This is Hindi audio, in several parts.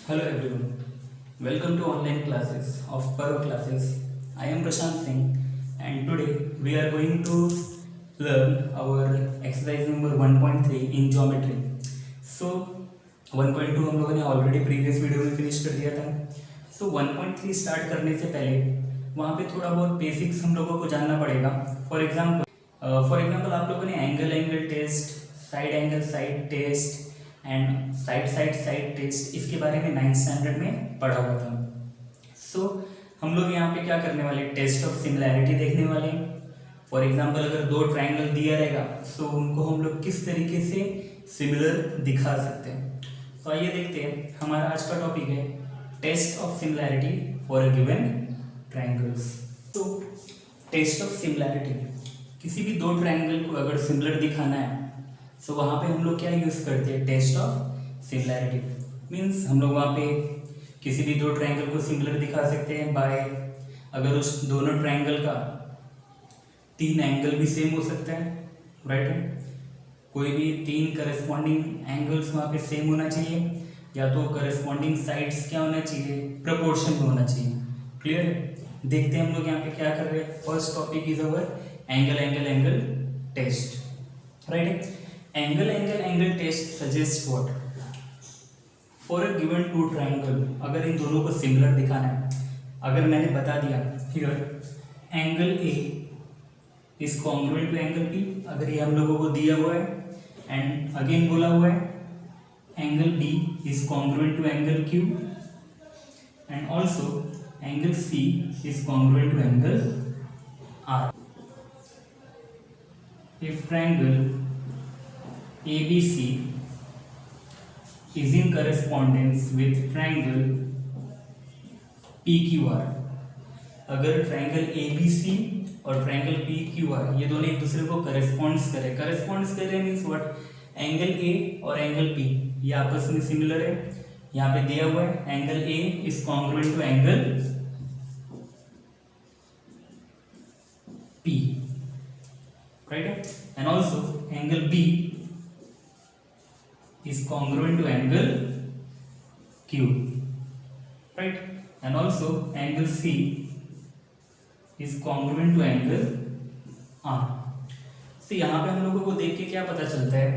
Hello everyone, welcome to online classes of Paro classes. I am Prashant Singh and today we are going to learn our exercise number 1.3 in geometry. So 1.2 हम लोगों ने ऑलरेडी प्रीवियस वीडियो में फिनिश कर दिया था. So 1.3 स्टार्ट करने से पहले वहाँ पे थोड़ा बहुत बेसिक्स हम लोगों को जानना पड़ेगा. फॉर एग्जाम्पल आप लोगों ने angle test, side test and side test इसके बारे में 9th स्टैंडर्ड में पढ़ा हुआ था. सो हम लोग यहाँ पे क्या करने वाले, टेस्ट ऑफ सिमिलैरिटी देखने वाले हैं. फॉर एग्जांपल अगर दो ट्रायंगल दिया रहेगा तो उनको हम लोग किस तरीके से सिमिलर दिखा सकते हैं. तो आइए देखते हैं. हमारा आज का टॉपिक है test of similarity for a given triangles. तो टेस्ट ऑफ सिमिलैरिटी, किसी भी दो ट्रायंगल को अगर सिमिलर दिखाना है तो वहाँ पे हम लोग क्या यूज़ करते हैं, टेस्ट ऑफ सिमिलैरिटी. मीन्स हम लोग वहाँ पे किसी भी दो ट्रायंगल को सिमिलर दिखा सकते हैं बाय, अगर उस दोनों ट्रायंगल का 3 एंगल भी सेम हो सकता है, राइट. कोई भी 3 करस्पॉन्डिंग एंगल्स वहाँ पे सेम होना चाहिए, या तो करस्पॉन्डिंग साइड्स क्या होना चाहिए, प्रपोर्शन में होना चाहिए. क्लियर है. देखते हैं हम लोग यहाँ पे क्या कर रहे हैं. First topic is our angle test, right. Angle test suggest what, for a given two triangle, अगर इन दोनों को सिमिलर दिखाना है, अगर मैंने बता दिया here angle A is congruent to angle B, अगर ये हम लोगों को दिया हुआ है, एंड अगेन बोला हुआ है angle B is congruent to angle Q, and also angle C is congruent to angle R. If triangle ABC is in correspondence with triangle PQR, अगर ट्रायंगल ABC और ट्रायंगल PQR ये दोनों एक दूसरे को करस्पॉन्ड्स करे मीन्स व्हाट, एंगल A और एंगल P ये आपस में सिमिलर है. यहाँ पे दिया हुआ है angle A is congruent to angle P, right. And also angle B is congruent to angle Q, right, and also angle C is congruent to angle R. So यहाँ पे हम लोगों को देख के क्या पता चलता है,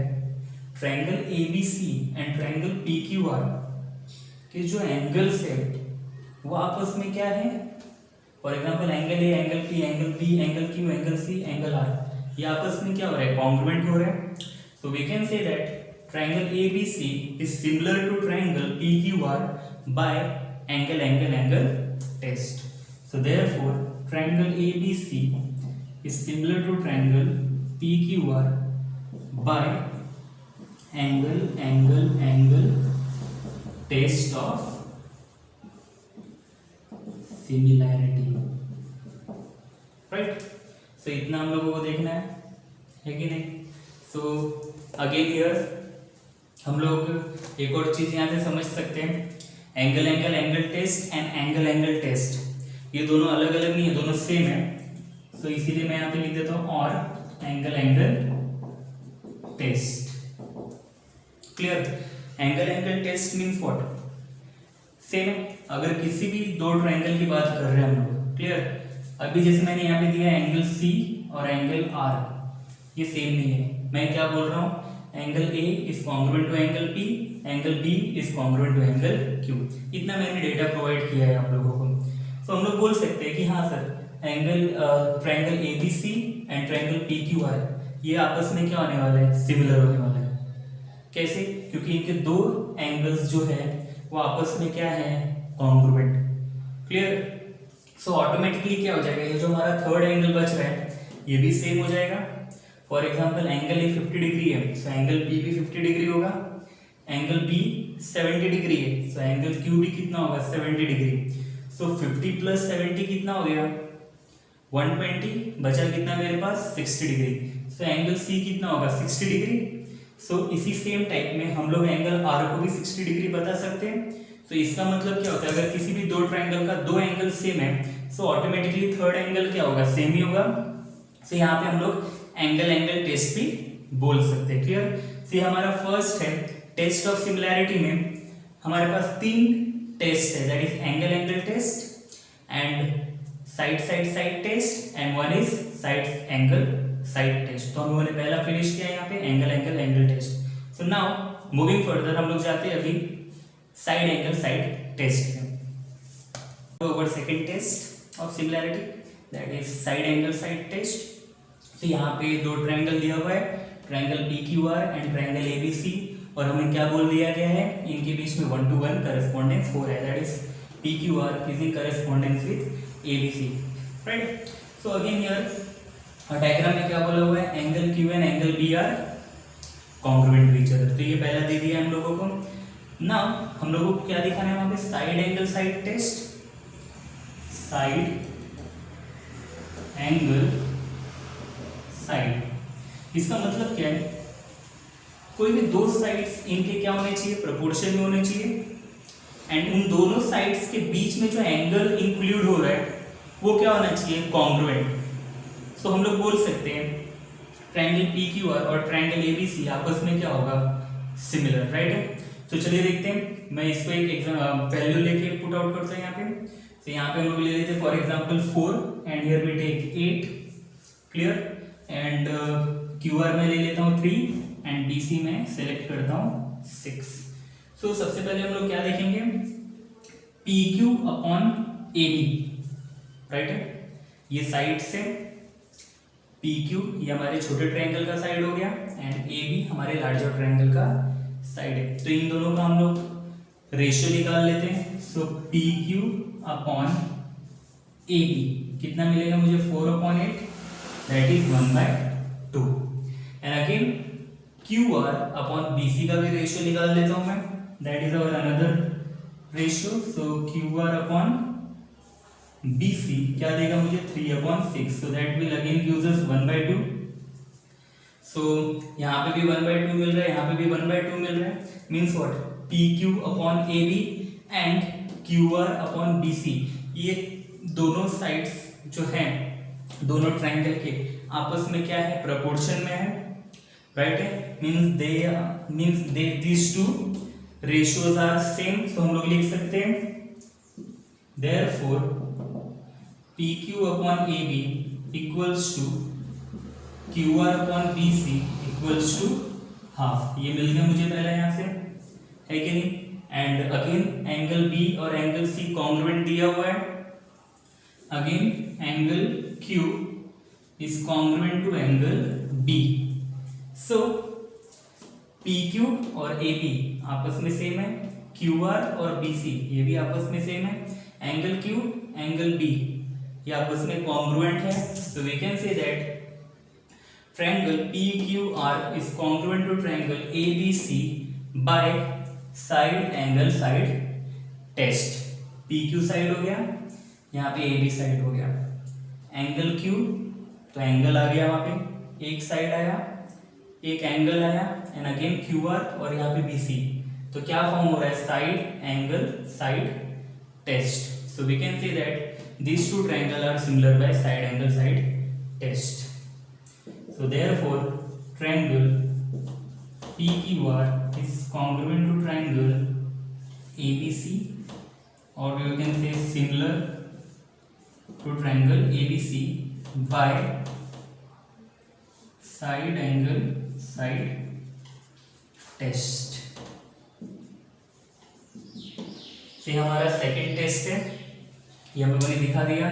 triangle ABC and triangle PQR के जो एंगल्स है वो आपस में क्या है. For example angle A, angle P, angle B, angle Q, angle C, angle R, ये आपस में क्या हो रहा है, कॉन्ग्रुएंट हो रहा है. So we can say that triangle ABC is similar to triangle PQR by angle test. So therefore triangle ABC is similar to triangle PQR by angle test of similarity, right. So इतना हम लोगों को देखना है कि नहीं. So again here हम लोग एक और चीज यहाँ से समझ सकते हैं, angle test and angle test ये दोनों अलग अलग नहीं है, दोनों सेम है. तो इसीलिए मैं यहाँ पे लिख देता हूँ और angle test. Clear. Angle test means what, same है. अगर किसी भी दो ट्रायंगल की बात कर रहे हैं हम लोग, क्लियर. अभी जैसे मैंने यहाँ पे दिया एंगल सी और एंगल आर, ये सेम नहीं है. मैं क्या बोल रहा हूँ, angle A is congruent to angle P, angle B is congruent to angle Q. इतना मैंने डेटा प्रोवाइड किया है आप लोगों को. तो हम लोग बोल सकते हैं कि हाँ sir, triangle ABC and triangle PQR ये आपस में क्या होने वाला है, सिमिलर होने वाला है. कैसे, क्योंकि इनके दो एंगल्स जो है वो आपस में क्या है, कॉन्ग्रुएंट. क्लियर. सो ऑटोमेटिकली क्या हो जाएगा, ये जो हमारा थर्ड एंगल बच रहा है ये भी सेम हो जाएगा. For example angle A 50 degree है, सो एंगल B भी 50 डिग्री होगा. एंगल B 70 डिग्री है, सो एंगल Q भी कितना होगा, 70 डिग्री. सो 50 प्लस 70 कितना हो गया, 120. बचा कितना मेरे पास, 60 डिग्री. सो एंगल C कितना होगा, 60 डिग्री. सो इसी सेम टाइप में हम लोग एंगल R को भी 60 डिग्री बता सकते हैं. तो इसका मतलब क्या होता है, अगर किसी भी दो ट्रायंगल का दो एंगल सेम है सो ऑटोमेटिकली थर्ड एंगल क्या होगा, सेम ही होगा. सो यहाँ पे हम लोग एंगल टेस्ट भी बोल सकते हैं. क्लियर. तो हमारा फर्स्ट है टेस्ट ऑफ सिमिलैरिटी में हमारे पास 3 टेस्ट है, that is angle test and side test and one is side test. तो हम लोगों ने पहला फिनिश किया यहाँ पे angle test. So now moving further हम लोग जाते हैं अभी साइड टेस्ट में। Over second test of similarity, that is side test. तो यहाँ पे दो ट्रायंगल दिया हुआ है, triangle PQR and triangle ABC, और हमें क्या बोल दिया गया है, इनके बीच में 1-to-1 करस्पॉन्डेंस हो रहा है, that is PQR is in correspondence with ABC, right. So again here diagram में क्या बोला हुआ है, angle Q and angle B are congruent to each other. तो ये पहला दे दिया हम लोगों को। नाउ हम लोगों को क्या दिखाना है वहां पे, side test, side angle side. इसका मतलब क्या है, कोई भी दो साइड्स इनके क्या होने चाहिए, प्रोपोर्शन में होने चाहिए, एंड उन दोनों साइड्स के बीच में जो एंगल इंक्लूड हो रहा है वो क्या होना चाहिए, कॉन्ग्रुएंट। सो हम लोग बोल सकते हैं ट्रायंगल PQR और ट्रायंगल ABC आपस में क्या होगा, सिमिलर, राइट। तो चलिए देखते हैं, मैं इसको एक वैल्यू लेके पुट आउट करता हूं यहाँ पे। तो यहाँ पे हम लोग ले लेते हैं for example 4 and here we take 8, clear, and QR में ले लेता हूँ 3 एंड BC में सेलेक्ट करता हूँ 6। सो सबसे पहले हम लोग क्या देखेंगे, PQ अपॉन AB, राइट। ये साइड से PQ ये हमारे छोटे ट्रायंगल का साइड हो गया एंड AB हमारे लार्जर ट्रायंगल का साइड है। तो इन दोनों का हम लोग रेशियो निकाल लेते हैं। सो PQ अपॉन AB कितना मिलेगा मुझे, 4/8, that is 1/2। And again QR upon BC का भी रेशियो निकाल लेता हूं मैं, that is our another ratio. So QR upon BC क्या देगा मुझे, 3/6, so that will again gives us 1/2। सो यहाँ पे भी 1/2 मिल रहा है, यहाँ पे भी 1/2 मिल रहा है, means what, PQ upon AB and QR upon BC, ये दोनों साइड्स जो हैं दोनों ट्रायंगल के आपस में क्या है, प्रोपोर्शन में है, राइट है, means the this two ratios are same. तो हम लोग लिख सकते हैं therefore PQ upon AB equals to QR upon BC equals to half. ये मिल गया मुझे पहला यहाँ से, है कि नहीं। एंड अगेन एंगल B और एंगल C कॉन्ग्रुएंट दिया हुआ है, again angle Q is congruent to angle B। So PQ और AB आपस में सेम है, QR और BC ये भी आपस में सेम है, एंगल Q एंगल B ये आपस में कॉन्ग्रुएंट है। So we can say that triangle PQR is congruent to triangle ABC by side angle side test। PQ side हो गया, यहाँ पे AB साइड हो गया, एंगल Q तो एंगल आ गया, वहाँ पे एक साइड आया, एक एंगल आया, एंड अगेन QR और यहाँ पे BC, तो क्या फॉर्म हो रहा है, side angle side test. So we can say that these two triangles are similar by side angle side test। So therefore triangle PQR is congruent to triangle ABC, or you can say similar to triangle ABC by side angle side test। ये हमारा सेकेंड टेस्ट है, ये हम लोगों ने दिखा दिया।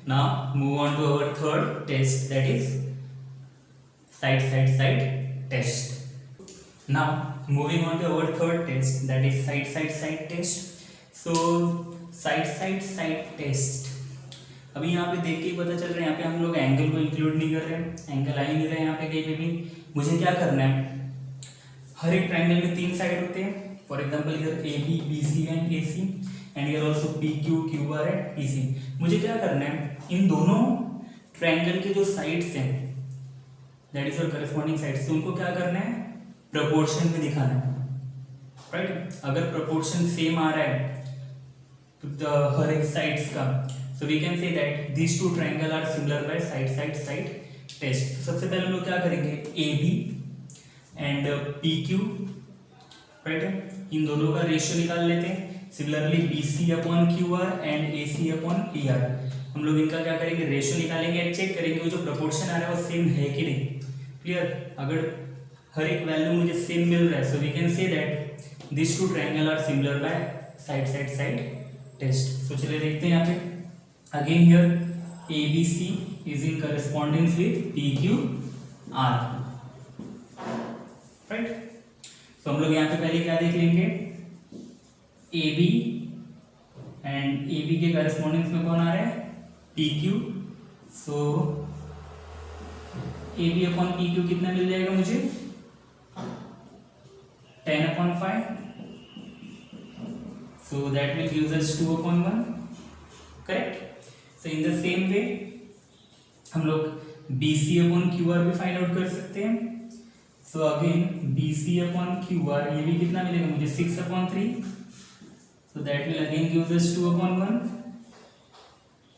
Now move on to our third test, that is side test. Now moving on to our third test, that is side test. So side test, अभी यहाँ पे देख के ही पता चल रहा है, यहाँ पे हम लोग एंगल को इंक्लूड नहीं कर रहे हैं, एंगल आ ही नहीं रहा है यहाँ पे कहीं पे भी। मुझे क्या करना है, हर एक ट्रायंगल में 3 साइड होते हैं, for example here AB BC and AC and here also PQ QR and PC। मुझे क्या करना है, इन दोनों ट्रायंगल के जो साइड्स हैं that is your corresponding sides, तो उनको क्या करना है, प्रोपोर्शन में दिखाना है, राइट। अगर प्रोपोर्शन सेम आ रहा है तो हर एक साइड्स का, so we can say that these two triangle are similar by side test. तो सबसे पहले हम लोग क्या करेंगे, AB एंड PQ, राइट, इन दोनों का रेशियो निकाल लेते हैं। Similarly BC upon QR and AC upon PR, हम लोग इनका क्या करेंगे, रेशियो निकालेंगे एंड चेक करेंगे वो जो प्रपोर्शन आ रहा है वो सेम है कि नहीं। क्लियर, अगर हर एक वैल्यू मुझे सेम मिल रहा है, so we can say that this two triangle are similar by side test. So चलिए देखते हैं यहाँ पे। Again here ABC is in correspondence with PQR, right. तो हम लोग यहाँ पे पहले क्या देख लेंगे, AB एंड AB के करस्पॉन्डेंस में कौन आ रहा है, PQ। सो AB अपॉन PQ कितना मिल जाएगा मुझे, 10/5। So that will gives us 2/1, correct. So in the same वे हम लोग BC अपॉन QR भी फाइंड आउट कर सकते हैं। So again BC upon QR, ये भी कितना मिलेगा मुझे, 6/3। So that will again gives us 2/1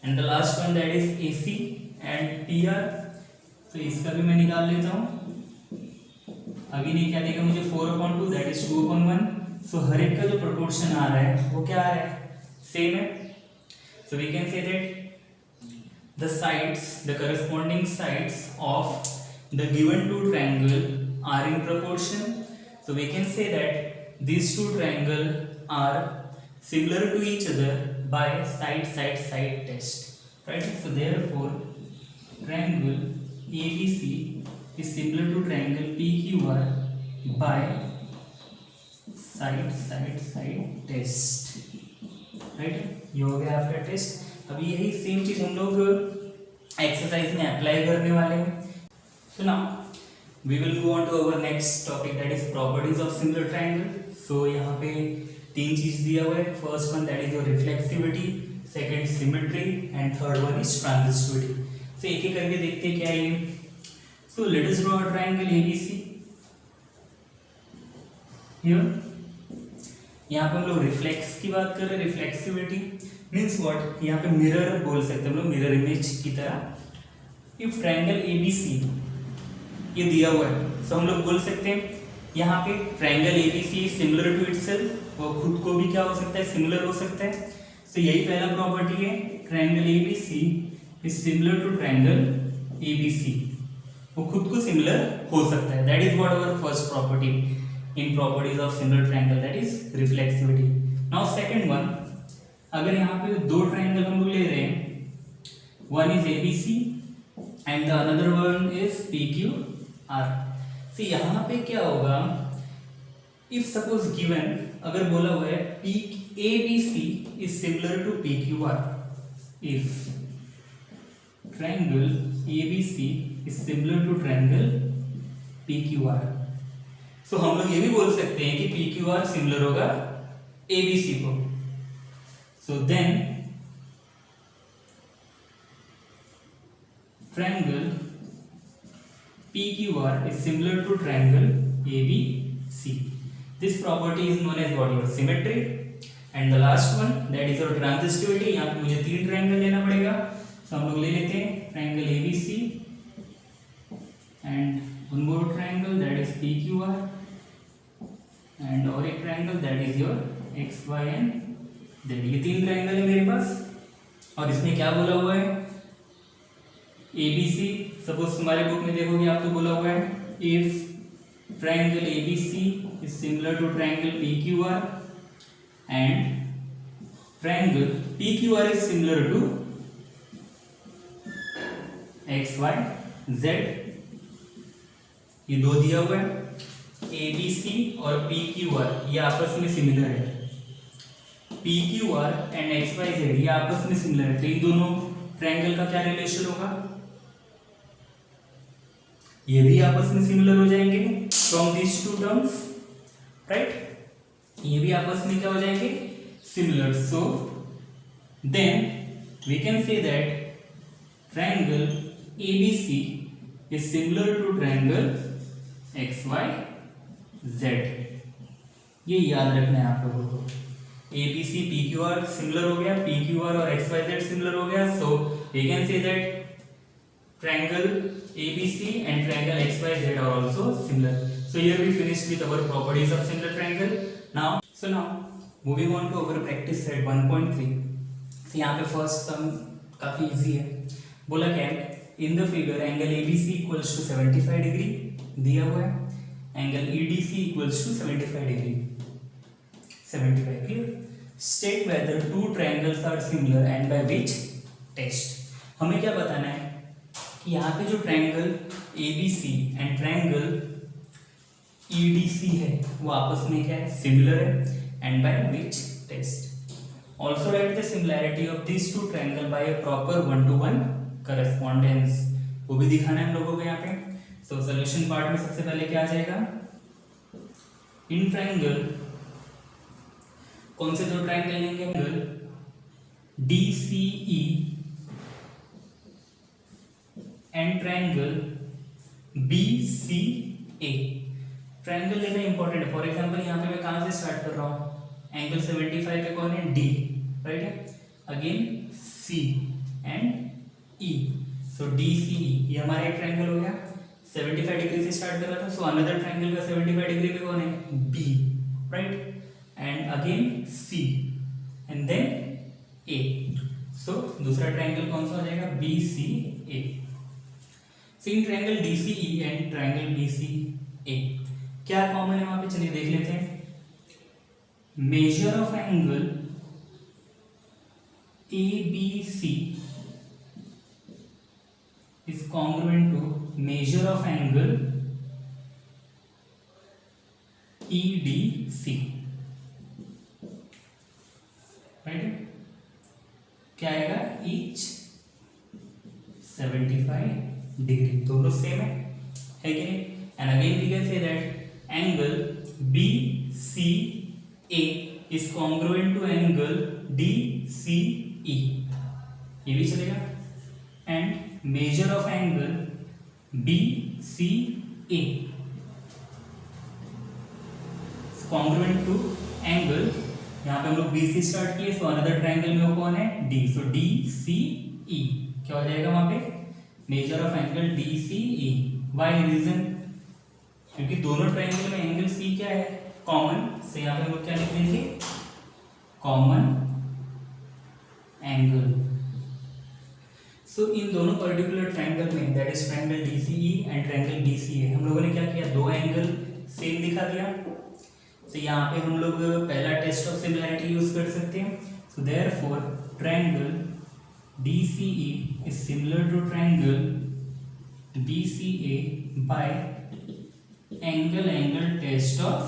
and the last one that is AC and PR। तो इसका भी मैं निकाल लेता हूँ। अगेन ये क्या देगा मुझे, 4/2 दैट इज 2/1। सो हर एक का जो प्रोपोर्शन आ रहा है वो क्या आ रहा है, सेम है। So we can say that the sides, the corresponding sides of the given two triangle are in proportion. So we can say that these two triangle are similar to each other by side test, right? So therefore triangle ABC is similar to triangle PQR by side test, right? ये हो गया आपका टेस्ट। अभी यही सेम चीज हम लोग एक्सरसाइज में अप्लाई करने वाले हैं। So now we will go on to our next topic that is properties of similar triangle. So यहाँ पे 3 चीज दिया हुआ है। First one that is your reflexivity, second symmetry and third one is transitivity. So एक एक करके देखते हैं क्या है ये। So let us draw a triangle ABC। Here यहाँ पे हम लोग रिफ्लेक्स की बात कर रहे हैं, रिफ्लेक्सिविटी मीन्स व्हाट, यहाँ पे मिरर बोल सकते हैं हम लोग, मिरर इमेज की तरह। इफ ट्रायंगल ABC ये दिया हुआ है, तो हम लोग बोल सकते हैं यहाँ पे triangle ABC similar to itself, वो खुद को भी क्या हो सकता है, सिमिलर हो सकता है। तो यही पहला प्रॉपर्टी है, triangle ABC is similar to triangle ABC, वो खुद को सिमिलर हो सकता है। That is what our first property in properties of similar triangle, that is reflexivity. Now second one, अगर यहाँ पे 2 ट्रायंगल हम लोग ले रहे हैं, one is ABC and the another one is PQR। तो यहाँ पे क्या होगा, इफ सपोज गिवन, अगर बोला हुआ है ABC is similar to PQR, if triangle ABC is similar to triangle PQR, so हम लोग ये भी बोल सकते हैं कि PQR सिमिलर होगा ABC को। So then triangle PQR is similar to triangle ABC. This property is known as what, your symmetry. And the last one that is your transitivity। यहाँ पे मुझे 3 ट्रायंगल लेना पड़ेगा, तो हम लोग ले लेते हैं triangle ABC and one more triangle that is PQR and और एक triangle that is your XY and ये 3 ट्रायंगल है मेरे पास। और इसमें क्या बोला हुआ है, ABC, सपोज तुम्हारे बुक में देखोगे आप तो बोला हुआ है if triangle ABC is similar to triangle PQR and triangle PQR is similar to XYZ। ये 2 दिया हुआ है, ABC और PQR ये आपस में सिमिलर है, PQR एंड XYZ ये आपस में सिमिलर है। तो इन दोनों ट्रायंगल का क्या रिलेशन होगा, ये भी आपस में सिमिलर हो जाएंगे फ्रॉम दिस 2 टर्म्स, राइट। ये भी आपस में क्या हो जाएंगे, similar. So then we can say that triangle ABC is similar to triangle XYZ। ये याद रखना है आप लोगों को। ABC PQR सिमिलर हो गया, PQR और XYZ सिमिलर हो गया, so we can say that triangle ABC and triangle XYZ are also similar. So here we finished with our properties of similar triangle. Now so now moving on to our practice set 1.3। तो यहाँ पे फर्स्ट सम काफ़ी इजी है। बोला क्या है, in the figure angle ABC equals to 75 degree दिया हुआ है, angle EDC equals to 75 degree, 75 clear. State whether two triangles are similar and by which test. हमें क्या बताना है कि यहाँ पे जो triangle ABC and triangle EDC है वो आपस में क्या है, सिमिलर है, and by which test. Also write the similarity of this two triangle by a proper 1-to-1 correspondence, वो भी दिखाना है हम लोगों को यहाँ पे। सो सोल्यूशन पार्ट में सबसे पहले क्या आ जाएगा, इन ट्रायंगल कौन से दो ट्रायंगल लेंगे, angle DCE and triangle BCA। Triangle लेना इंपॉर्टेंट है। फॉर एग्जांपल यहाँ पे मैं कहाँ से स्टार्ट कर रहा हूँ, एंगल 75 पे कौन है, D, राइट है, again C and E, so DCE ये हमारा एक ट्रायंगल हो गया। 75 डिग्री से स्टार्ट कर रहा था, सो अनदर ट्रायंगल का 75 डिग्री पे कौन है, B, right, and again C and then A, सो दूसरा ट्रायंगल कौन सा हो जाएगा, BCA। So in triangle DCE and triangle BCA क्या कॉमन है वहां पे, चलिए देख लेते हैं। Measure of angle ABC is congruent to measure of angle EDC, right, क्या आएगा, ईच 75 डिग्री, दोनों सेम है कि नहीं। And again we can say that angle BCA is congruent to angle DCE, ये भी चलेगा। And measure of angle BCA congruent to angle, यहाँ पे हम लोग BC स्टार्ट किए, सो अनदर ट्रायंगल में वो कौन है, D, सो DCE क्या हो जाएगा वहां पे, measure of angle DCE। Why reason, क्योंकि दोनों ट्रायंगल में एंगल C क्या है, कॉमन, से यहाँ पे हम लोग क्या लिख देंगे, कॉमन एंगल। सो इन दोनों पर्टिकुलर ट्रायंगल में, that is triangle DCE and triangle DCA, हम लोगों ने क्या किया, दो एंगल सेम दिखा दिया। तो यहाँ पे हम लोग पहला टेस्ट ऑफ सिमिलैरिटी यूज कर सकते हैं। So therefore triangle DCE is similar to triangle BCA by angle test of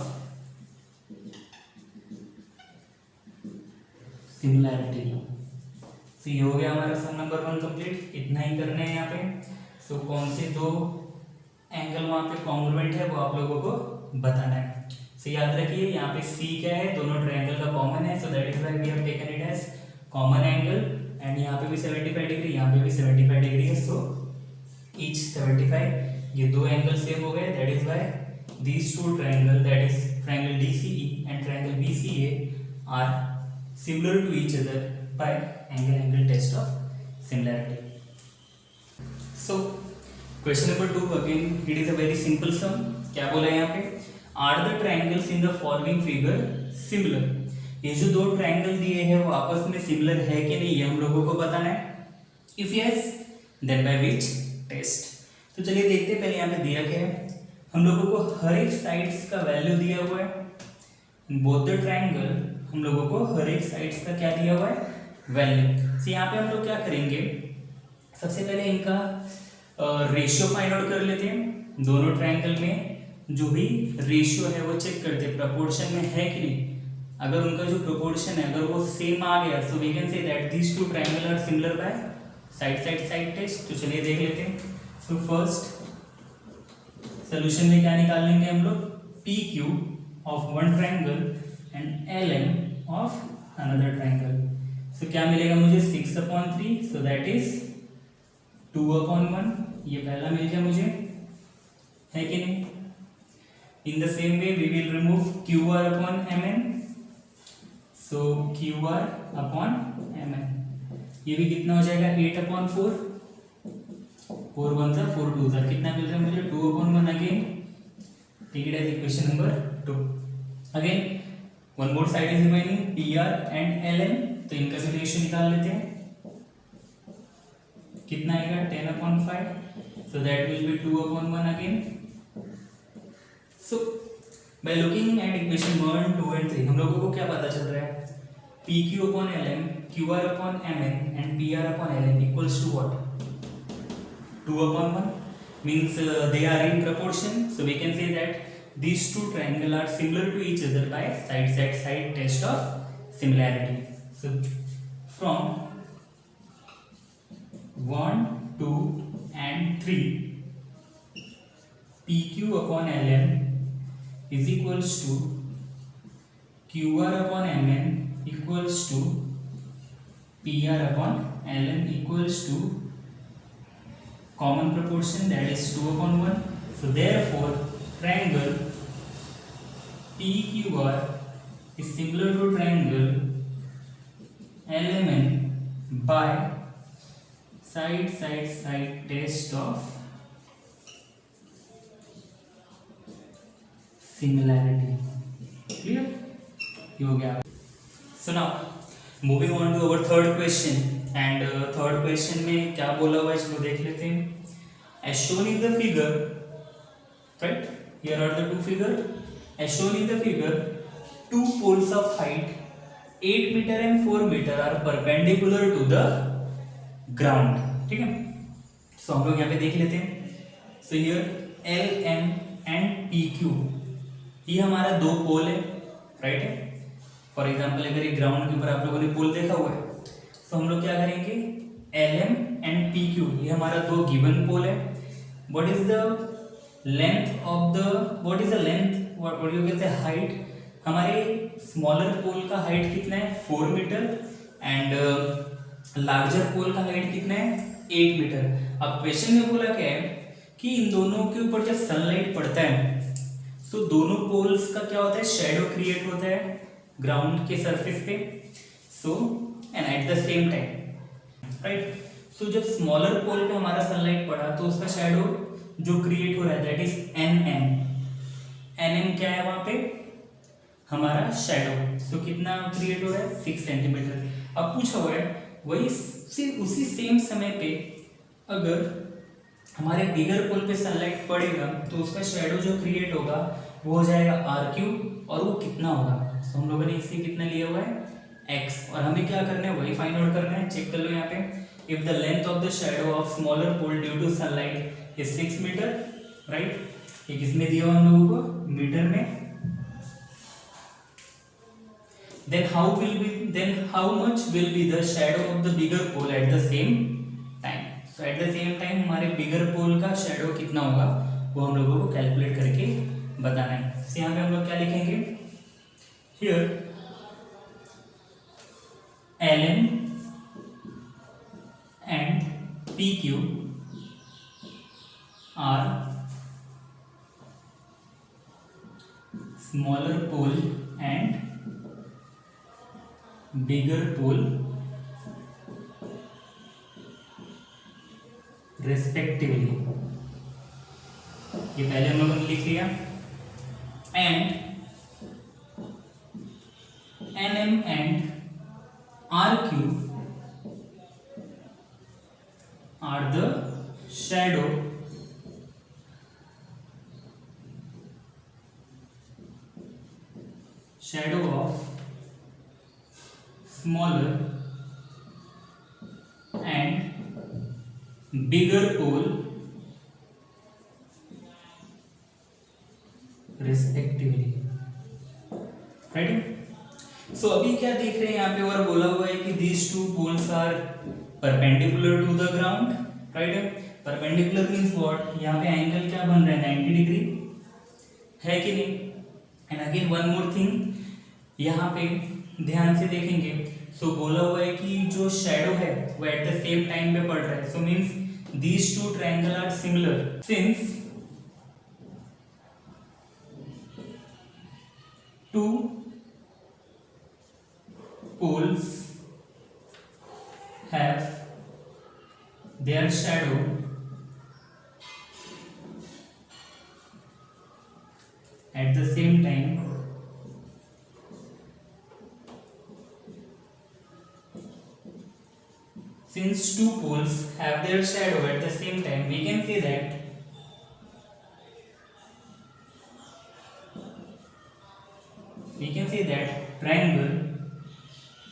similarity. तो ये हो गया हमारा सम नंबर 1 कंप्लीट, इतना ही करना है यहाँ पे। सो कौन से दो एंगल वहाँ पे कॉन्ग्रुएंट है वो आप लोगों को बताना है। सो याद रखिए यहाँ पे C क्या है, दोनों ट्रायंगल का कॉमन है, so that is why we have taken it as common angle. And यहाँ पे भी 75 डिग्री, यहाँ पे भी 75 डिग्री है, सो ईच 75, ये दो एंगल सेम हो गए, that is why these two triangle, that is triangle DCE and triangle BCA are similar to each other by angle test of similarity. So question number 2 again, it is a very simple sum. क्या बोला है यहाँ पे, are the triangles in the following figure similar? ये जो दो ट्रायंगल दिए हैं वो आपस में सिमिलर है कि नहीं, ये हम लोगों को बताना है। If yes, then by which test? तो चलिए देखते हैं, पहले यहाँ पे दिया क्या है, हम लोगों को हर एक साइड्स का वैल्यू दिया हुआ है। बोथ द ट्रायंगल, हम लोगों को हर एक साइड्स का क्या दिया हुआ है, वैल्यू। तो यहाँ पे हम लोग क्या करेंगे, सबसे पहले इनका रेशियो फाइंड आउट कर लेते हैं। दोनों ट्रायंगल में जो भी रेशियो है वो चेक करते हैं, प्रपोर्शन में है कि नहीं। अगर उनका जो प्रोपोर्शन है अगर वो सेम आ गया, so we can say that these two triangle are similar by side test. तो चलिए देख लेते हैं। सो फर्स्ट सोल्यूशन में क्या निकाल लेंगे हम लोग, PQ of one triangle and LM of another triangle. So क्या मिलेगा मुझे, 6/3, सो दैट इज 2/1, ये पहला मिल गया मुझे, है कि नहीं। In the same way we will remove QR/MN, so QR/MN, ये भी कितना हो जाएगा, 8/4, 4 1 सा 4 2 सा, कितना मिल रहा है मुझे, 2/1 again. Take it as equation number 2। Again one both side is remaining PR and LN, तो इनका भी रेशियो निकाल लेते हैं। कितना आएगा 10/5, so that will be 2/1 again. So by looking at equation 1, 2 and 3 हम लोगों को क्या पता चल रहा है, PQ/LM, QR/MN and PR/LN equals to what, 2/1 means they are in proportion, so we can say that these two triangles are similar to each other by side test of similarity. So from 1, 2 and 3, PQ/LM is equals to QR/MN equals to PR/LM equals to common proportion, that is 2/1. So therefore triangle PQR is similar to triangle LMN by side test of similarity. Clear? ये हो गया. So now moving on to our third question, and third question में क्या बोला हुआ है इसको देख लेते हैं. As shown in the figure, right? Here are the two figures. As shown in the figure, two poles of height 8 meter and 4 meter are perpendicular to the ground. ठीक है, so हम लोग यहाँ पे देख लेते हैं. So here LM and PQ ये हमारा दो पोल है, राइट है. फॉर एग्जाम्पल अगर एक ग्राउंड के ऊपर आप लोगों ने पोल देखा हुआ है, तो हम लोग क्या करेंगे, LM एंड PQ ये हमारा दो गिवन पोल है. What is the length of the, what is the length, what you कहते हैं हाइट, हमारे स्मॉलर पोल का हाइट कितना है 4 मीटर एंड लार्जर पोल का हाइट कितना है 8 मीटर. अब क्वेश्चन में बोला क्या है कि इन दोनों के ऊपर जब सनलाइट पड़ता है तो दोनों पोल्स का क्या होता है, शैडो क्रिएट होता है ग्राउंड के सरफेस पे. So and at the same time, right, so जब स्मॉलर पोल पे हमारा सनलाइट पड़ा तो उसका शैडो जो क्रिएट हो रहा है दैट इज NM क्या है वहां पे हमारा शैडो. सो कितना क्रिएट हो रहा है 6 सेंटीमीटर. अब पूछा हुआ है वही उसी सेम समय पे अगर हमारे बिगर पोल पे सनलाइट पड़ेगा तो उसका शैडो जो क्रिएट होगा वो हो जाएगा RQ, और वो कितना होगा. तो हम लोगों ने इससे कितना लिया हुआ है X, और हमें क्या करना है वही फाइंड आउट करना है. चेक कर लो यहाँ पे, if the length of the shadow of smaller pole due to sunlight is 6 metre, right, ये किसमें दिया हुआ हम लोगों को मीटर में. then how much will be the shadow of the bigger pole at the same time. so at the same time हमारे bigger pole का shadow कितना होगा वो हम लोगों को कैलकुलेट करके बताना है. तो यहाँ पे हम लोग क्या लिखेंगे, here LM and PQ are smaller pole and bigger pole respectively. ये पहले हम लोगों ने लिख लिया. And NM and RQ are the shadow of smaller and bigger pole respectively, right. So अभी क्या देख रहे हैं यहाँ पे, और बोला हुआ है कि these two poles are perpendicular to the ground, right. Perpendicular means what, यहाँ पे एंगल क्या बन रहा है 90 डिग्री है कि नहीं. And again one more thing, यहाँ पे ध्यान से देखेंगे, सो बोला हुआ है कि जो शैडो है वो एट द सेम टाइम पे पड़ रहा है. So means these two triangle are similar since two poles have their shadow at the same time since two poles have their shadow at the same time, we can say that triangle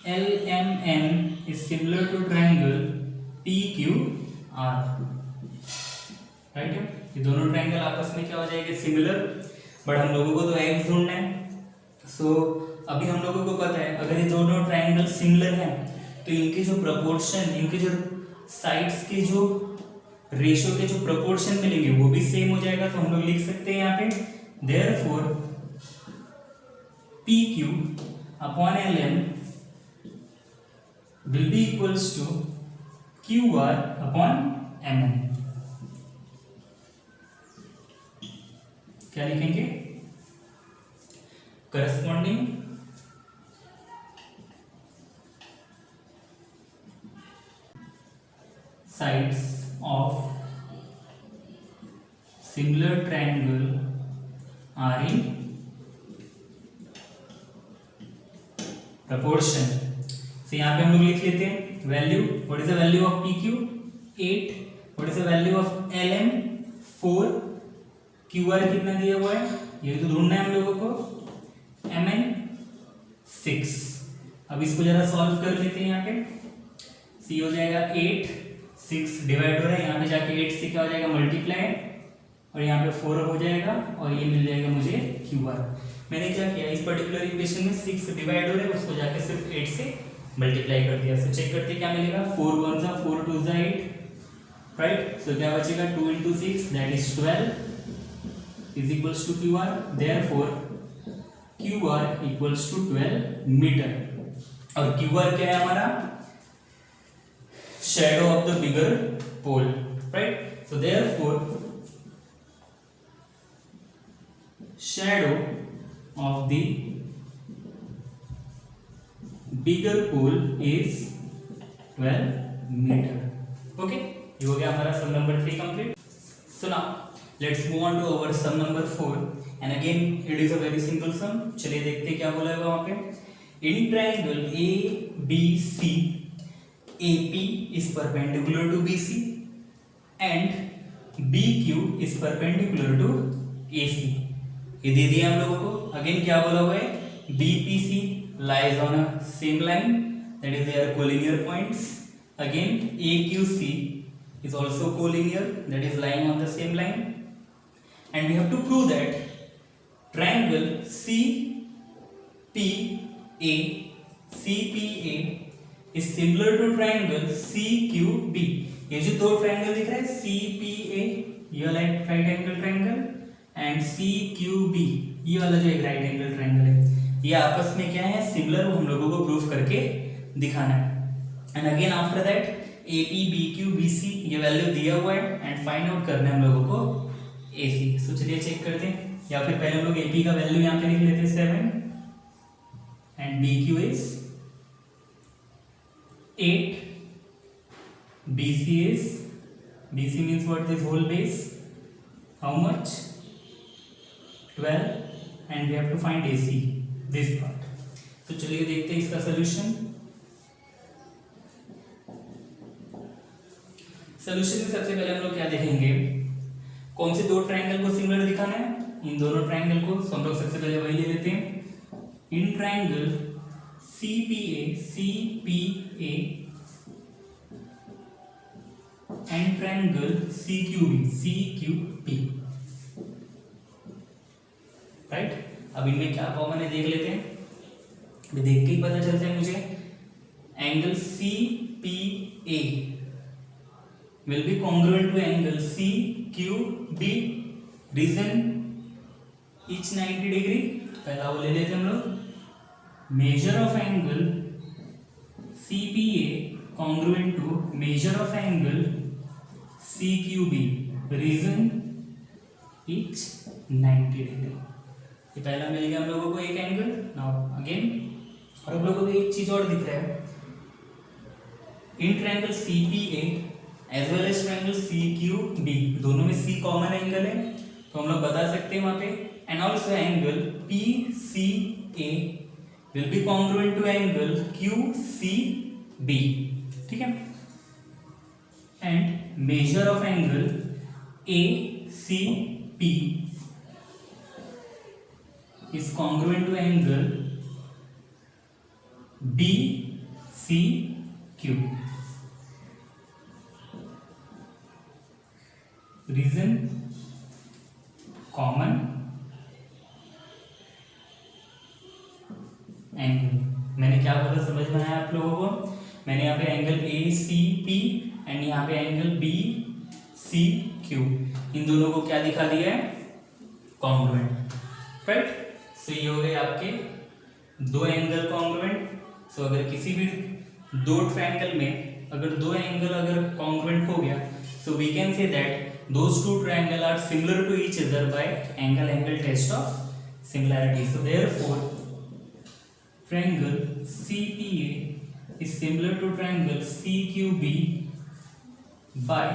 LMN is similar to triangle PQR, right है। ये दोनों ट्रायंगल आपस में क्या हो जाएंगे, सिमिलर, बट हम लोगों को तो एक्स ढूंढना है। सो अभी हम लोगों को पता है अगर ये दोनों ट्रायंगल सिमिलर हैं तो इनके जो प्रपोर्शन, इनके जो साइड्स के जो रेशियो के जो प्रपोर्शन मिलेंगे वो भी सेम हो जाएगा। तो हम लोग लिख सकते हैं यहाँ पे therefore PQ upon LM will be equals to QR upon MN। क्या लिखेंगे, corresponding sides of similar triangle are in proportion। तो यहाँ पे हम लोग लिख लेते हैं value, what is the value of PQ 8, what is the value of LM 4, QR कितना दिया हुआ है ये तो ढूंढना है हम लोगों को, MN 6। अब इसको जरा सॉल्व कर लेते हैं। यहाँ पे C हो जाएगा 8, 6 डिवाइड हो रहा है, यहाँ पे जाके 8 से क्या हो जाएगा मल्टीप्लाई, और यहाँ पे 4 हो जाएगा और ये मिल जाएगा मुझे QR। मैंने क्या किया, इस पर्टिकुलर इक्वेशन में 6 डिवाइड हो रहा है उसको जाके सिर्फ 8 से मल्टीप्लाई कर दिया। सो चेक करते क्या मिलेगा, 4 1 जा 4 2 जा 8, राइट। सो क्या बचेगा 2 into 6 that is 12 is equals to QR, therefore QR equals to 12 metre. और QR क्या है हमारा, shadow of the bigger pole, right? So therefore shadow of the bigger pole is 12 meter। Okay, ये हो गया हमारा sum number 3 complete। So now let's move on to our sum number 4 and again it is a very simple sum। चलिए देखते हैं क्या बोला है वहां पे। In triangle ABC AP is perpendicular to BC and BQ is perpendicular to AC। ये दे दिया हम लोगों को। अगेन क्या बोला हुआ है, BPC lies on a same line, that is they are collinear points। Again AQC is also collinear, that is lying on the same line, and we have to prove that triangle CPA is similar to triangle CQB। ये जो दो ट्रायंगल दिख रहा है CPA ये वाला एक right angle triangle and CQB ये वाला जो एक राइट एंगल ट्रायंगल है, ये आपस में क्या है सिमिलर, वो हम लोगों को प्रूफ करके दिखाना है। And again after that AP BQ BC ये वैल्यू दिया हुआ है एंड फाइंड आउट करना है हम लोगों को AC। सो चलिए चेक करते हैं, या फिर पहले हम लोग AP का वैल्यू यहाँ पे लिख लेते हैं 7 and BQ is 8, BC means what, this whole base, how much, 12, and we have to find AC, this part। तो चलिए देखते हैं इसका सोल्यूशन। सोल्यूशन में सबसे पहले हम लोग क्या देखेंगे, कौन से दो ट्रायंगल को सिमिलर दिखाना है, इन दोनों ट्रायंगल को। तो हम लोग सबसे पहले वही ले लेते हैं, इन triangle CPA and triangle CQB, right. अब इनमें क्या कॉमन है देख लेते हैं, देख के ही पता चलता है मुझे। Angle CPA will be congruent to angle CQB, reason each 90 degree. पहला वो ले लेते हैं हम लोग, measure of angle CPA congruent to measure of angle CQB, reason each 90 degree. ये पहला मिल गया हम लोगों को एक एंगल। नाउ अगेन और हम लोगों को एक चीज और दिख रहा है, in triangle CPA as well as triangle CQB, दोनों में C कॉमन एंगल है तो हम लोग बता सकते हैं वहां पे। And also angle PCA will be congruent to angle QCB, ठीक है। measure of angle ACP is congruent to angle BCQ. Reason common angle. मैंने क्या बोला समझ में आया आप लोगों को? मैंने यहाँ पे एंगल ACP एंड यहाँ पे एंगल BCQ, इन दोनों को क्या दिखा दिया है? कॉन्ग्रुएंट. राइट. सो ये हो गए आपके दो एंगल कॉन्ग्रुएंट. सो अगर किसी भी दो ट्रायंगल में अगर दो एंगल अगर कॉन्ग्रुएंट हो गया, so we can say that those two triangles are similar to each other by angle test of similarity. So therefore triangle CPA is similar to triangle CQB by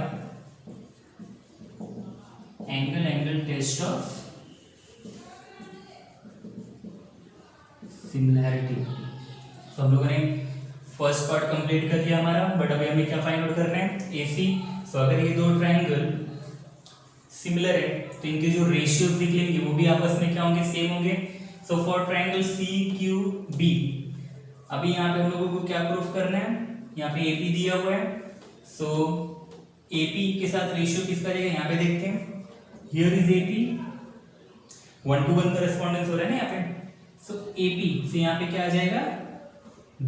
angle test of similarity. तो हम लोगों ने फर्स्ट पार्ट कंप्लीट कर दिया हमारा, बट अभी हमें क्या फाइंड आउट करना है? AC. सो अगर ये दो ट्रायंगल सिमिलर है तो इनके जो रेशियोज निकलेंगे वो भी आपस में क्या होंगे? सेम होंगे. सो फॉर ट्रायंगल CQB अभी यहाँ पे हम लोगों को क्या प्रूफ करना है? यहाँ पे AP दिया हुआ है. सो AP के साथ रेशियो किसका जाएगा? यहाँ पे देखते हैं. हियर इज AP, 1:1 करस्पॉन्डेंस हो रहा है ना यहाँ पे. सो AP से यहाँ पे क्या आ जाएगा?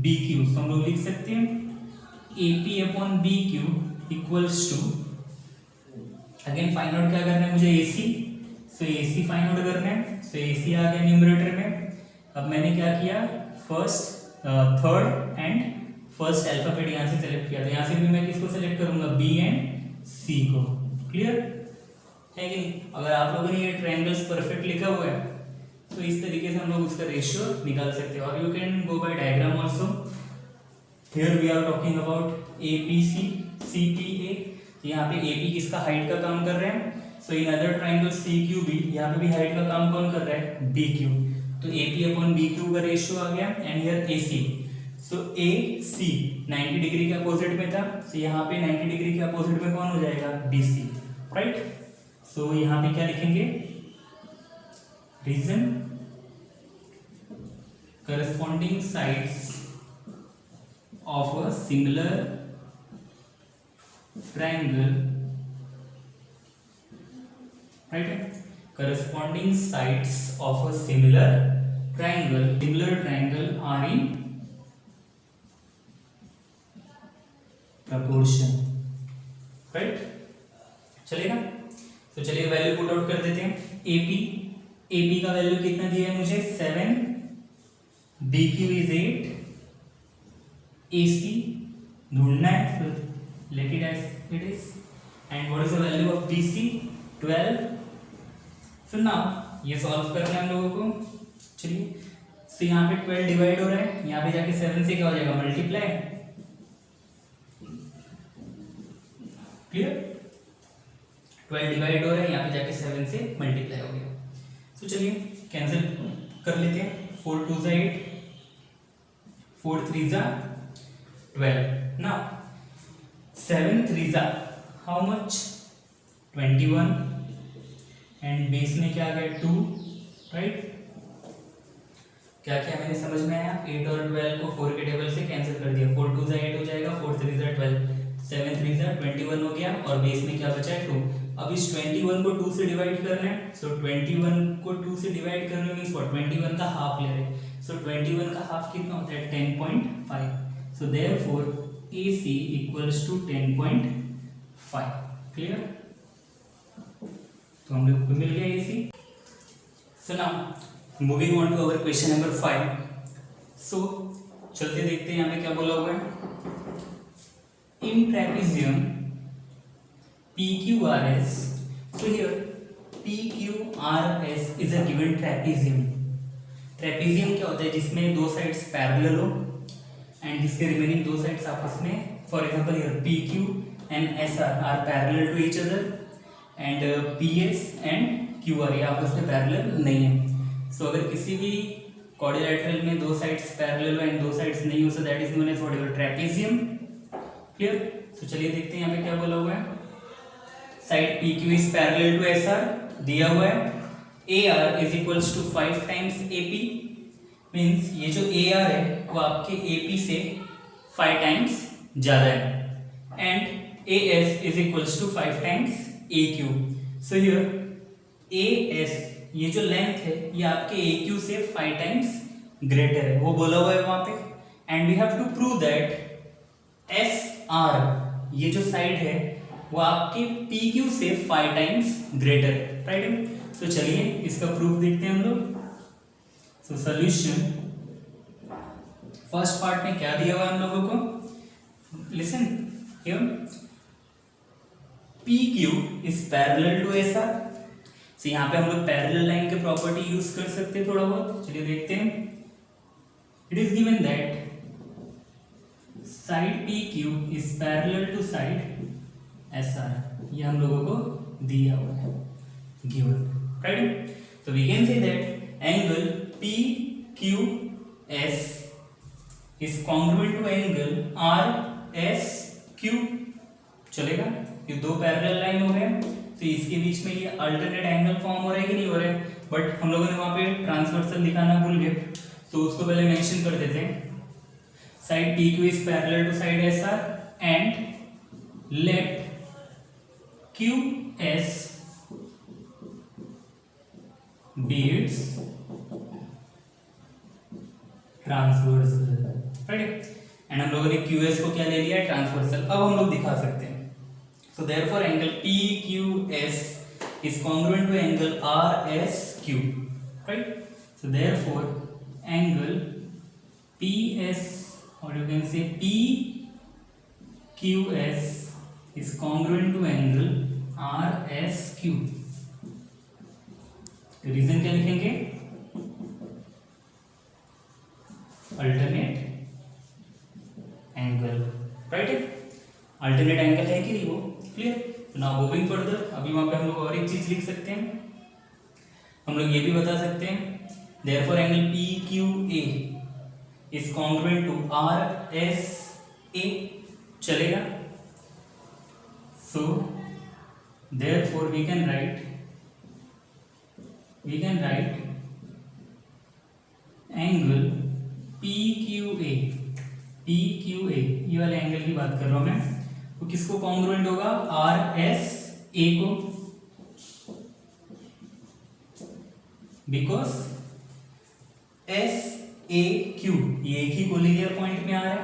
BQ. तो हम लोग लिख सकते हैं AP upon BQ equals to, again find out क्या करना है मुझे? AC. So AC find out करना है. सो AC आ गया न्यूमरेटर में. अब मैंने क्या किया? First, third and first alphabet यहाँ से सेलेक्ट किया. तो यहाँ से भी मैं किसको सेलेक्ट करूंगा? B एंड C को. क्लियर है कि नहीं? अगर आप लोगों ने ये ट्रायंगल्स परफेक्ट लिखा हुआ है तो इस तरीके से हम लोग उसका रेशियो निकाल सकते हो. और you can go by diagram also. Here we are talking about APC CPA. यहाँ पे AP किसका? हाइट का काम कर रहे हैं. सो इन अदर ट्रायंगल CQB यहाँ पे भी हाइट का काम कौन कर रहा है? BQ. तो AP अपॉन BQ का रेशियो आ गया. And here AC. So AC 90 degree के अपोजिट में था. सो यहाँ पे 90 डिग्री के अपोजिट में कौन हो जाएगा? BC. राइट. सो यहाँ पे क्या लिखेंगे? Reason corresponding sides of a similar triangle, right? Corresponding sides of a similar triangle are in proportion, right? चलेगा. तो चलिए वैल्यू पुट आउट कर देते हैं. AP का वैल्यू कितना दिया है मुझे? 7. BQ is 8. AC ढूंढना है. Let it as it is. And what is the value of BC? 12. So now ये सॉल्व करना है हम लोगों को. चलिए. So यहाँ पे 12 डिवाइड हो रहा है, यहाँ पे जाके 7 से क्या हो जाएगा? मल्टीप्लाई. क्लियर? 12 डिवाइड हो रहा है, यहाँ पे जाके 7 से मल्टीप्लाई हो गया. So चलिए कैंसिल कर लेते हैं. 4 2 8, 4 3 12. Now 7 3 how much? 21. And base में क्या आ गया? 2. राइट. क्या क्या मैंने समझ में आया? 8 और 12 को 4 के टेबल से कैंसिल कर दिया. 4 2 8 हो जाएगा, 4 3 12, 7 3 21 हो गया. और बेस में क्या बचा है? 2. अब इस 21 को 2 से डिवाइड करना है. सो 21 को 2 से डिवाइड करने मींस व्हाट? 21 का हाफ ले रहे हैं. सो 21 का हाफ कितना होता है? 10.5. So therefore AC equals to 10.5. Clear? तो हम लोग को मिल गया AC. So now moving on to our question number 5. So चलते देखते हैं यहाँ पे क्या बोला हुआ है. In trapezium PQRS. So here PQRS is a given trapezium. Trapezium क्या होता है? जिसमें दो साइड्स पैरेलल हो एंड जिसके रिमेनिंग दो साइड्स आपस में, for example here PQ and SR are parallel to each other and PS and QR ये आपस में पैरेलल नहीं है. सो अगर किसी भी क्वाड्रिलेटरल में दो साइड्स पैरेलल हो एंड दो साइड्स नहीं हो, so that is known as what? Trapezium. Clear? So चलिए देखते हैं यहाँ पे क्या बोला हुआ है. Side P Q is parallel to S R दिया हुआ है, A R is equals to 5 times A P, means ये जो ए आर है वो आपके ए पी से 5 टाइम्स ज़्यादा है, and A S is equals to 5 times A Q. So here A S ये जो लेंथ है ये आपके ए क्यू से 5 टाइम्स ग्रेटर है, वो बोला हुआ है वहां पे, and we have to prove that S R ये जो साइड है वो आपके पी क्यू से 5 टाइम्स ग्रेटर है, राइट। तो चलिए इसका प्रूफ देखते हैं हम लोग। सो सॉल्यूशन, फर्स्ट पार्ट में क्या दिया हुआ है हम लोगों को, listen here, P Q is parallel to S R. So यहाँ पे हम लोग पैरेलल लाइन के प्रॉपर्टी यूज कर सकते हैं थोड़ा बहुत, चलिए देखते हैं। It is given that side P Q is parallel to side S R, ये हम लोगों को दिया हुआ है, given, right. So we can say that angle PQS is congruent to angle RSQ, चलेगा। ये दो पैरेलल लाइन हो गए, तो इसके बीच में ये अल्टरनेट एंगल फॉर्म हो रहा है कि नहीं हो रहा है, बट हम लोगों ने वहां पे ट्रांसवर्सल दिखाना भूल गए, तो उसको पहले मेंशन कर देते हैं। Side PQ is parallel to side SR and let QS be its transversal, right. And हम लोगों ने QS को क्या ले लिया है, ट्रांसवर्सल। अब हम लोग दिखा सकते हैं। So therefore angle PQS is congruent to angle RSQ, right? So therefore angle PS, or you can say PQS is congruent to angle RSQ. Reason क्या लिखेंगे, alternate angle, right. Alternate angle है कि नहीं वो, क्लियर। नाउ मूविंग फर्दर, अभी वहां पे हम लोग और एक चीज लिख सकते हैं, हम लोग ये भी बता सकते हैं, therefore angle PQA is congruent to RSA, चलेगा। So therefore we can write angle PQA ये वाले एंगल की बात कर रहा हूं मैं, तो किसको कॉन्ग्रुएंट होगा, RSA को, बिकॉज SAQ ये एक ही कोलिनियर पॉइंट में आ रहा है।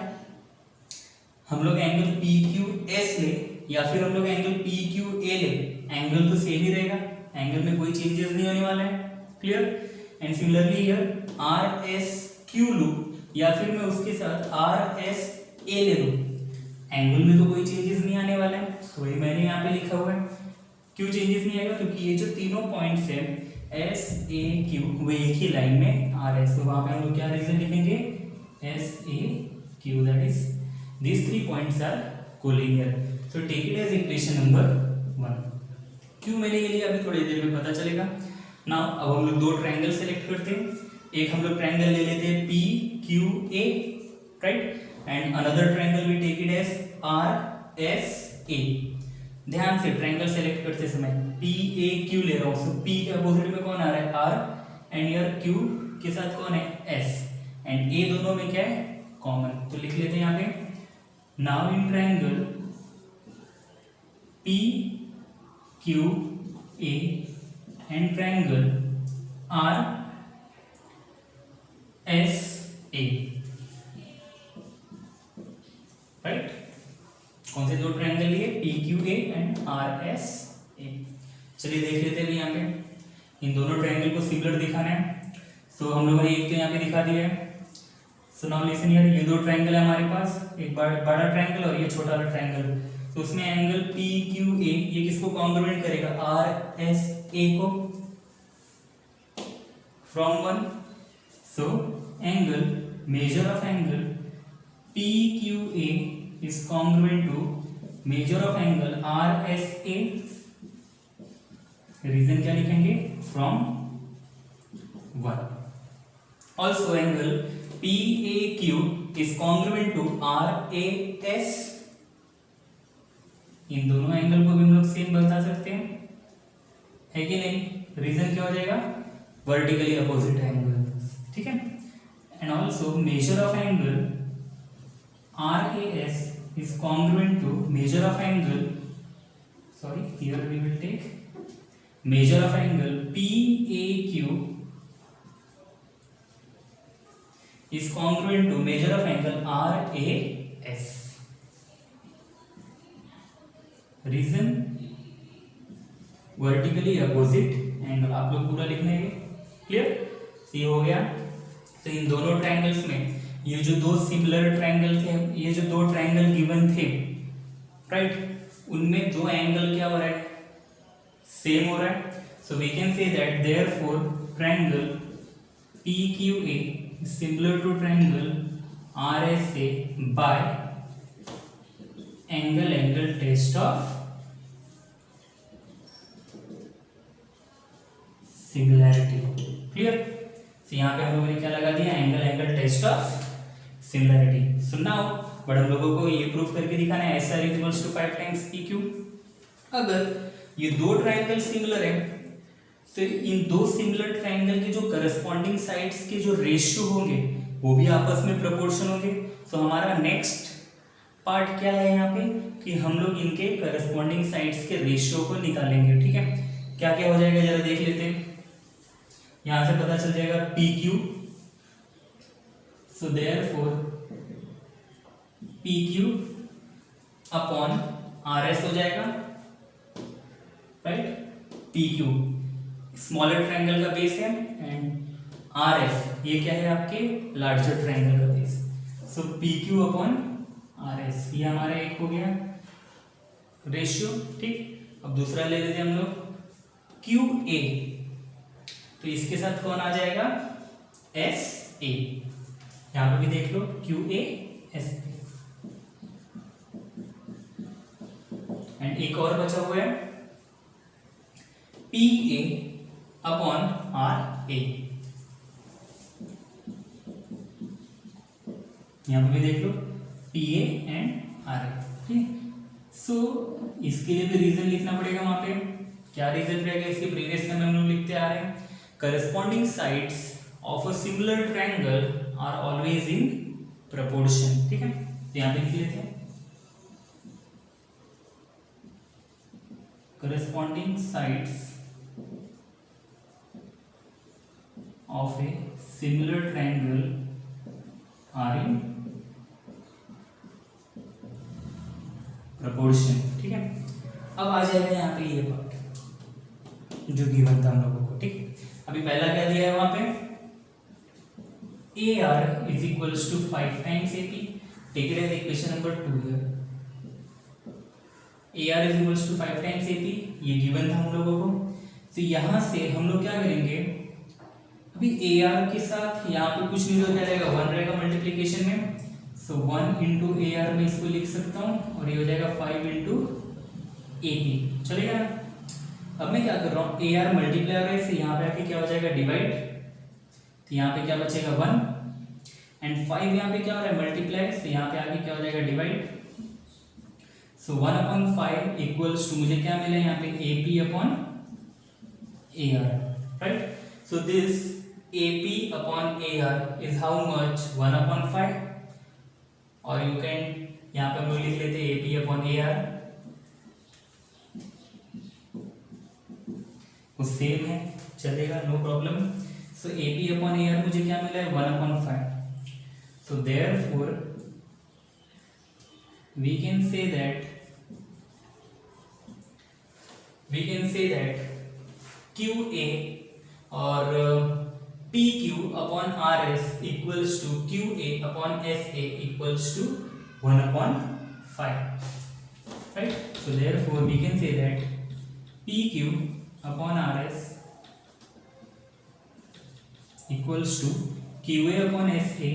हम लोग एंगल PQS ले या फिर हम लोग एंगल PQA ले, एंगल तो सेम ही रहेगा, एंगल में कोई चेंजेस नहीं होने वाला है, clear. And similarly here RSQ लूं या फिर मैं उसके साथ RSA ले लूं, एंगल में तो कोई चेंजेस नहीं आने वाला है। सो ये मैंने यहाँ पे लिखा हुआ है, क्यों चेंजेस नहीं आएगा, क्योंकि ये जो तीनों पॉइंट्स हैं SAQ वो एक ही लाइन में आ रहे हैं। सो वहां पे हम लोग क्या रीजन लिखेंगे, SAQ, that is these 3 points are collinear. So take it as equation number 1. क्यों मैंने ये लिया अभी थोड़ी देर में पता चलेगा। नाउ अब हम लोग दो ट्रायंगल सेलेक्ट करते हैं, एक हम लोग ट्रायंगल ले लेते हैं PQA, right, and another triangle we take it as RSA। ध्यान से ट्रायंगल सेलेक्ट करते समय PAQ ले रहा हूँ, सो P के अपोजिट में कौन आ रहा है, R, एंड यार Q के साथ कौन है, S, एंड A दोनों में क्या है, कॉमन, तो लिख लेते हैं यहाँ पे। Now in triangle PQA and triangle RSA, right. कौन से दो ट्रायंगल लिए, PQA एंड RSA। चलिए देख लेते हैं यहाँ पे, इन दोनों ट्रायंगल को सिमिलर दिखाना है। सो हम लोगों ने एक तो यहाँ पे दिखा दिया है। सो नाउ लिसन हियर, ये दो ट्रायंगल है हमारे पास, एक बड़ा ट्रायंगल और ये छोटा वाला ट्रायंगल। तो उसमें एंगल PQA ये किसको कॉन्ग्रुएंट करेगा, RSA को, from 1। So angle, measure of angle PQA is congruent to measure of angle RSA। Reason क्या लिखेंगे, from 1। Also angle PAQ is congruent to RAS, इन दोनों एंगल को भी हम लोग सेम बता सकते हैं, है कि नहीं? रीजन क्या हो जाएगा? वर्टिकली अपोजिट एंगल, ठीक है। And also measure of angle RAS is congruent to measure of angle, sorry, here we will take measure of angle PAQ is congruent to measure of angle RAS. Reason vertically opposite angle, आप लोग पूरा लिखना है, क्लियर? ये हो गया। तो इन दोनों ट्रायंगल्स में ये जो दो सिमिलर ट्रायंगल थे, ये जो दो ट्रायंगल गिवन थे, राइट, उनमें दो एंगल क्या हो रहा है? सेम हो रहा है। So we can say that therefore triangle PQA is similar to triangle RSA by angle test of similarity, clear? तो यहाँ पे हम लोगों ने क्या लगा दिया? Angle test of similarity. सुनना हो, बट हम लोगों को ये प्रूफ करके दिखाना है SR equals to 5 times PQ। अगर ये दो ट्रायंगल सिमिलर है तो इन दो सिमिलर ट्रायंगल के जो करस्पॉन्डिंग साइड्स के जो रेशियो होंगे वो भी आपस में प्रोपोर्शन होंगे। तो हमारा नेक्स्ट पार्ट क्या है यहाँ पे कि हम लोग इनके करस्पॉन्डिंग साइड्स के रेशियो को निकालेंगे, ठीक है। क्या क्या हो जाएगा जरा देख लेते हैं। यहां से पता चल जाएगा PQ, so therefore PQ upon RS हो जाएगा, राइट। PQ स्मॉलर ट्रायंगल का बेस है एंड RS ये क्या है? आपके लार्जर ट्रायंगल का बेस। सो PQ अपॉन RS ये हमारा एक हो गया रेशियो, ठीक। अब दूसरा ले लेते हैं हम लोग QA, तो इसके साथ कौन आ जाएगा? SA। यहां पे भी देख लो QA SA। एंड एक और बचा हुआ है PA अपॉन RA। यहां पे भी देख लो PA एंड RA, ठीक। सो इसके लिए भी रीजन लिखना पड़ेगा वहां पे। क्या रीजन रहेगा? इसके प्रीवियस में हम लोग लिखते आ रहे हैं corresponding sides of a similar triangle are always in proportion, ठीक है। तो यहां पे लिख लेते हैं corresponding sides of a similar triangle are in proportion, ठीक है। अब आ जाएगा यहाँ पे ये पार्ट जो गिवन था हम लोगों को, ठीक। अभी पहला क्या दिया है वहां पे? AR is equals to 5 times AP। Take it as equation number 2 here. AR is equals to 5 times AP ये गिवन था हम लोगों को। तो यहां से हम लोग क्या करेंगे? अभी AR के साथ यहाँ पे कुछ नहीं तो क्या रहेगा? 1 रहेगा मल्टीप्लीकेशन में। सो 1 इंटू AR में इसको लिख सकता हूँ और ये हो जाएगा 5 इंटू AP, चलेगा। अब मैं क्या कर रहा हूँ? AR मल्टीप्लाई हो रहा है, यहाँ पे आके क्या हो जाएगा? डिवाइड। तो यहाँ पे क्या बचेगा? 1 एंड 5 यहाँ पे क्या हो रहा है? मल्टीप्लाई, तो यहाँ पे आके क्या हो जाएगा? Divide. So 1 upon 5 equals to मुझे क्या मिला यहाँ पे? AP upon AR, right. So this AP upon AR is how much? 1 upon 5। और यू कैन यहाँ पे हम लोग लिख लेते हैं AP अपॉन AR, वो सेम है, चलेगा, नो प्रॉब्लम। सो AP अपॉन AR मुझे क्या मिला है? 1 upon 5। So therefore we can say that QA और PQ upon RS equals to QA upon SA equals to 1 upon 5, right? So therefore we can say that PQ upon RS equals to QA upon SA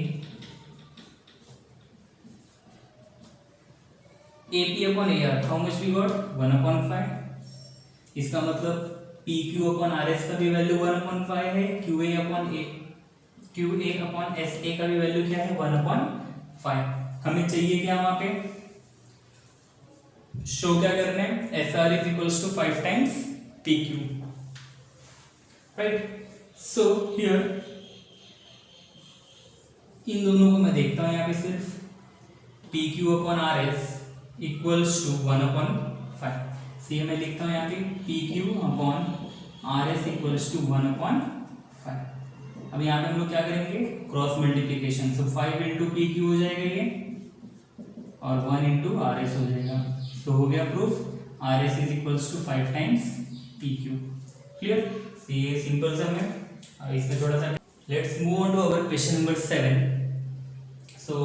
AP upon AR, how much we got? 1 upon 5। इसका मतलब PQ upon RS का भी वैल्यू 1 upon 5 है, QA upon SA का भी वैल्यू क्या है? 1 upon 5। हमें चाहिए क्या वहां पे? शो क्या करना है, S R is equals to 5 times P Q, right. So here इन दोनों को मैं देखता हूं यहाँ पे सिर्फ P Q upon R S equals to 1/5। See मैं लिखता हूँ यहाँ पे P Q upon R S equals to 1/5। अब यहाँ पे हम लोग क्या करेंगे, cross multiplication. So 5 into P Q हो जाएगा ये, और 1 इंटू आर एस हो जाएगा। तो हो गया proof, R S is equals to 5 times P Q. Clear, ये सिंपल सम है। अब इसमें थोड़ा सा let's move on to our question number 7। So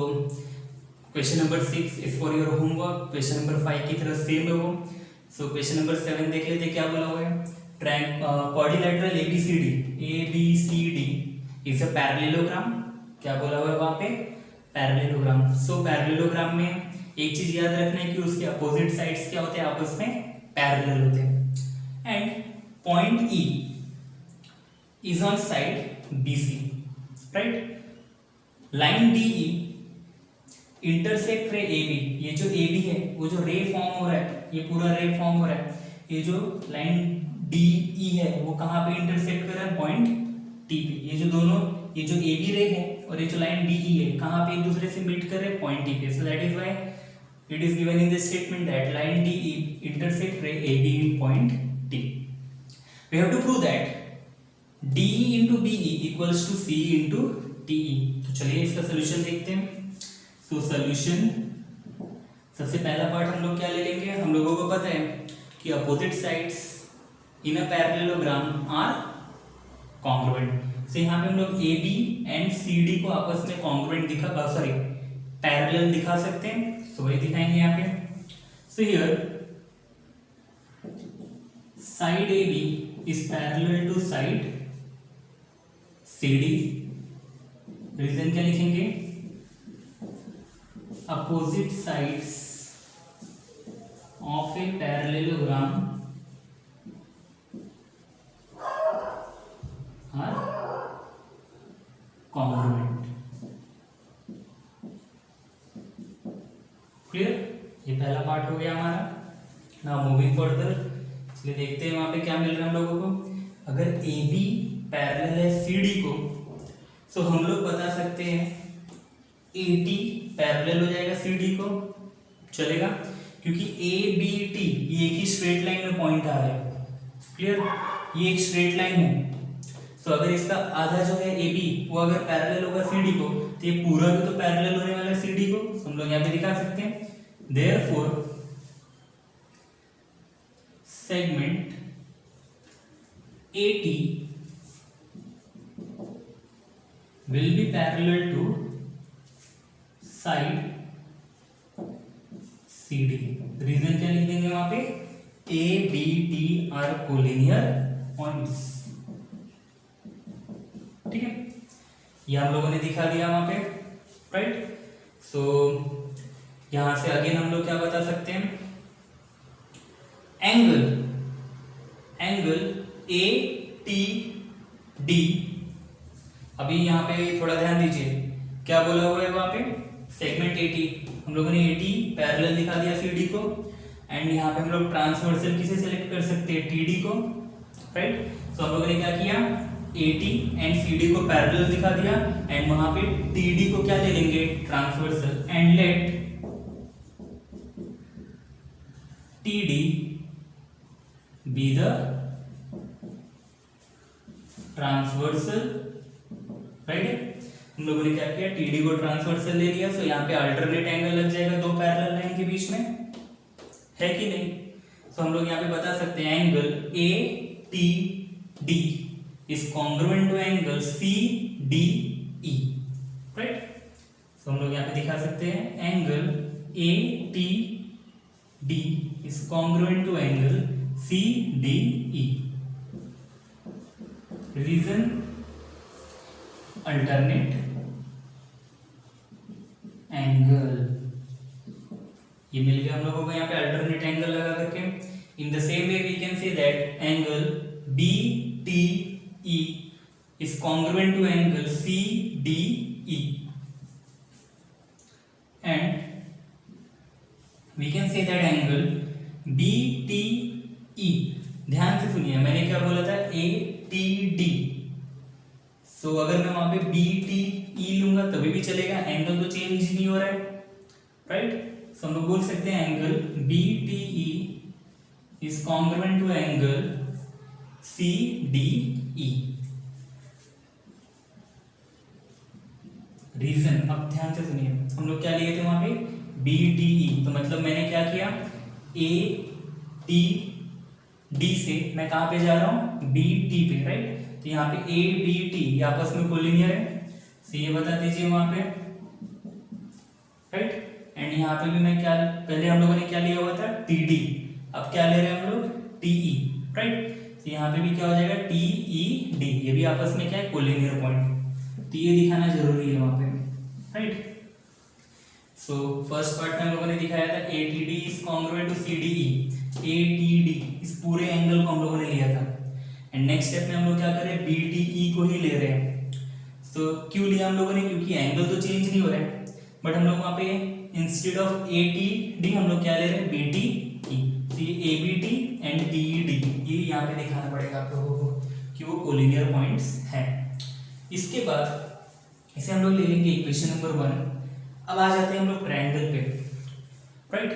question number 6 is for your homework. Question number 5 की तरह सेम है वो। सो क्वेश्चन नंबर 7 देख लेते क्या बोला हुआ है। Quadrilateral ABCD is a parallelogram. क्या बोला हुआ है वहां पे, पैरेललोग्राम। सो पैरेललोग्राम में एक चीज याद रखना है कि उसके अपोजिट साइड्स क्या होते हैं, आपस में पैरेलल होते हैं। And point E is on side BC, right. Line DE intersect ray AB। ये जो AB है वो जो रे फॉर्म हो रहा है, ये पूरा रे फॉर्म हो रहा है। ये जो लाइन DE है वो कहाँ पे इंटरसेक्ट कर रहा है, पॉइंट T पे। ये जो दोनों, ये जो AB रे है और ये जो लाइन DE है कहाँ पे एक दूसरे से मीट कर रहे हैं, पॉइंट T पे। So that is why it is given in this statement that line DE intersect ray AB in point T। We have to prove that DE into BE equals to C into TE। तो चलिए इसका सोल्यूशन देखते हैं। सो सोल्यूशन, सबसे पहला पार्ट हम लोग क्या ले लेंगे, हम लोगों को पता है कि opposite sides in a parallelogram are congruent. So यहाँ पे हम लोग AB एंड CD को आपस में कॉन्ग्रुएंट पैरेलल दिखा सकते हैं। सो वही दिखाएंगे यहाँ पे। So here side AB is parallel to side CD। Reason क्या लिखेंगे, opposite sides of a parallelogram are congruent. Clear, ये पहला पार्ट हो गया हमारा। नाउ मूविंग फर्दर, चलिए देखते हैं वहां पे क्या मिल रहा है हम लोगों को। अगर AB पैरेलल है CD को, सो हम लोग बता सकते हैं AT पैरेलल हो जाएगा CD को, चलेगा, क्योंकि ABT ये एक ही स्ट्रेट लाइन में पॉइंट आ रहा है। क्लियर, ये एक स्ट्रेट लाइन है। सो अगर इसका आधा जो है AB वो अगर पैरेलल होगा CD को, तो ये पूरा भी तो पैरेलल होने वाला है CD को। तो हम लोग यहाँ पे दिखा सकते हैं therefore segment AT will be parallel to side CD। Reason क्या लिख देंगे वहां पे, ABT are collinear points। ठीक है, ये हम लोगों ने दिखा दिया वहां पे, राइट। सो यहां से अगेन हम लोग क्या बता सकते हैं, एंगल ATD। अभी यहाँ पे थोड़ा ध्यान दीजिए, क्या बोला हुआ है वहां पे, सेगमेंट AT। हम लोगों ने AT पैरेलल दिखा दिया CD को, एंड यहाँ पे हम लोग ट्रांसवर्सल किसे सेलेक्ट कर सकते हैं, TD को, राइट। तो हम लोगों ने क्या किया, AT एंड CD को पैरेलल दिखा दिया, एंड वहां पे TD को क्या ले लेंगे, transversal. And let TD be the transversal, right. हम लोगों ने क्या किया, TD को ट्रांसवर्सल ले लिया। सो यहाँ पे अल्टरनेट एंगल लग जाएगा दो पैरेलल लाइन के बीच में, है कि नहीं। सो हम लोग यहाँ पे बता सकते हैं angle ATD is congruent to angle CDE, right. So हम लोग यहाँ पे दिखा सकते हैं angle ATD is congruent to angle CDE। Reason, alternate angle. ये मिल गया हम लोगों को यहाँ पे अल्टरनेट एंगल लगा करके। In the same way we can say that angle BTE is congruent to angle CDE, and we can say that angle सुनिए, मैंने क्या बोला था, ATD। सो अगर मैं वहां पे BTE लूंगा तभी भी चलेगा, एंगल तो चेंज नहीं हो रहा है, राइट। सो हम लोग बोल सकते हैं angle BTE is congruent to angle CDE। Reason, अब ध्यान से सुनिए, हम लोग क्या लिए थे वहां पे, BTE, तो मतलब मैंने क्या किया, ATD से मैं कहां पे जा रहा हूं, BT पे, राइट। तो यहाँ पे ABT ये आपस में कोलिनियर है, तो ये बता दीजिए वहां पे, राइट। एंड यहाँ पे भी मैं क्या, पहले हम लोगों ने क्या लिया हुआ था, TD, अब क्या ले रहे हैं हम लोग, TE, राइट। तो यहाँ पे भी क्या हो जाएगा, TED, ये भी आपस में क्या है, कोलिनियर पॉइंट, तो ये दिखाना जरूरी है वहां पे, राइट। सो फर्स्ट पार्ट में हम लोगों ने दिखाया था ATD is congruent to CDE, ATD इस पूरे एंगल को हम लोगों ने लिया था। एंड नेक्स्ट स्टेप में हम लोग क्या कर रहे हैं, BTE को ही ले रहे हैं। सो क्यों लिया हम लोगों ने, क्योंकि एंगल तो चेंज नहीं हो रहा है, बट हम लोग वहां पे इंस्टेड ऑफ ATD हम लोग क्या ले रहे हैं, BTE। तो ये ABT एंड TED ये यहाँ पे दिखाना पड़ेगा आप लोगों को कि वो कोलिनियर पॉइंट्स हैं। इसके बाद इसे हम लोग ले लेंगे इक्वेशन नंबर 1। अब आ जाते हैं हम लोग ट्रायंगल पे, right.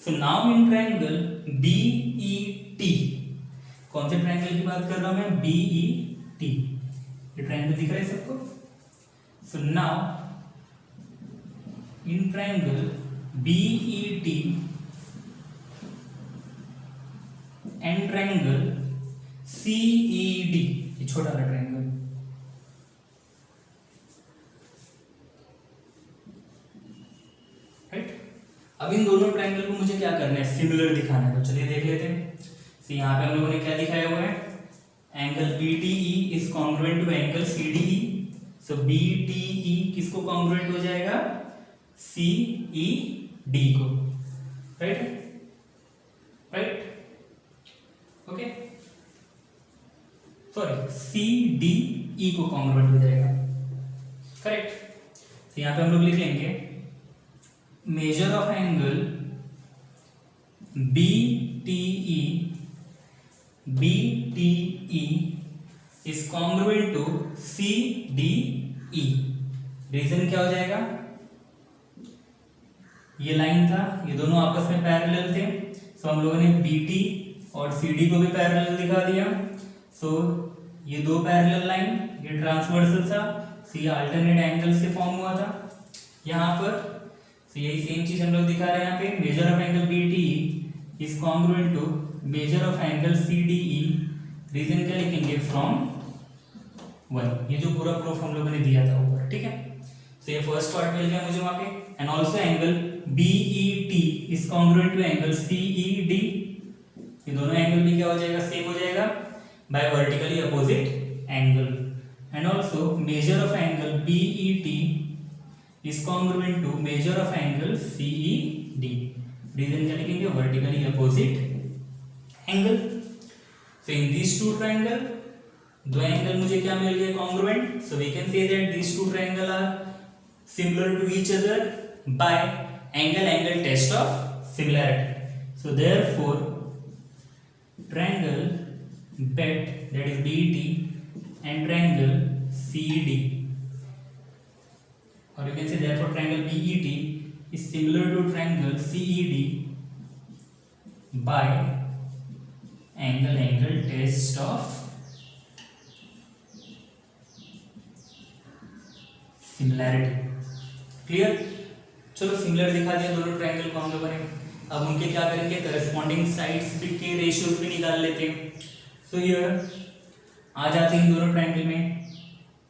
So now in triangle BET, कौन से ट्रायंगल की बात कर रहा हूं मैं, BET, ये ट्रायंगल दिख रहा है सबको। So now in triangle BET and triangle CED, ये छोटा सा ट्रायंगल, अब इन दोनों ट्रायंगल को मुझे क्या करना है, सिमिलर दिखाना है, तो चलिए देख लेते हैं। तो यहाँ पे हम लोगों ने क्या दिखाया हुआ है, angle BTE is congruent to angle CDE। So BTE किसको कॉन्ग्रुएंट हो जाएगा, CED को, राइट, ओके, सॉरी CDE को कॉन्ग्रुएंट हो जाएगा, करेक्ट। तो यहाँ पे हम लोग लिख लेंगे measure of angle BTE is congruent to CDE। Reason क्या हो जाएगा, ये लाइन था, ये दोनों आपस में पैरेलल थे, सो हम लोगों ने BT और CD को भी पैरेलल दिखा दिया। सो ये दो पैरेलल लाइन, ये ट्रांसवर्सल था, सो ये अल्टरनेट एंगल से फॉर्म हुआ था यहाँ पर। तो यही सेम चीज हम लोग दिखा रहे हैं यहाँ पे, measure of angle BTE is congruent to measure of angle CDE। Reason क्या लिखेंगे, फ्रॉम 1, ये जो पूरा प्रूफ हम लोगों ने दिया था ऊपर, ठीक है। तो ये फर्स्ट पार्ट मिल गया मुझे वहां पे। And also angle BET is congruent to angle CED, ये दोनों एंगल भी क्या हो जाएगा, सेम हो जाएगा by vertically opposite angle. And also measure of angle BET is congruent to measure of angle CED। Reason क्या लिखेंगे, vertically opposite angle. So in these two triangle, दो एंगल मुझे क्या मिल गए, congruent. So we can say that these two triangle are similar to each other by angle test of similarity। So therefore triangle BET, that is BET, and triangle CED, or you can say therefore triangle BET is similar to triangle CED by angle test of similarity। Clear, चलो सिमिलर दिखा दिया दोनों ट्रायंगल को हम लोगों ने। अब उनके क्या करेंगे, करस्पॉन्डिंग साइड्स के रेशियोज भी निकाल लेते हैं। सो हियर आ जाते हैं दोनों ट्रायंगल में,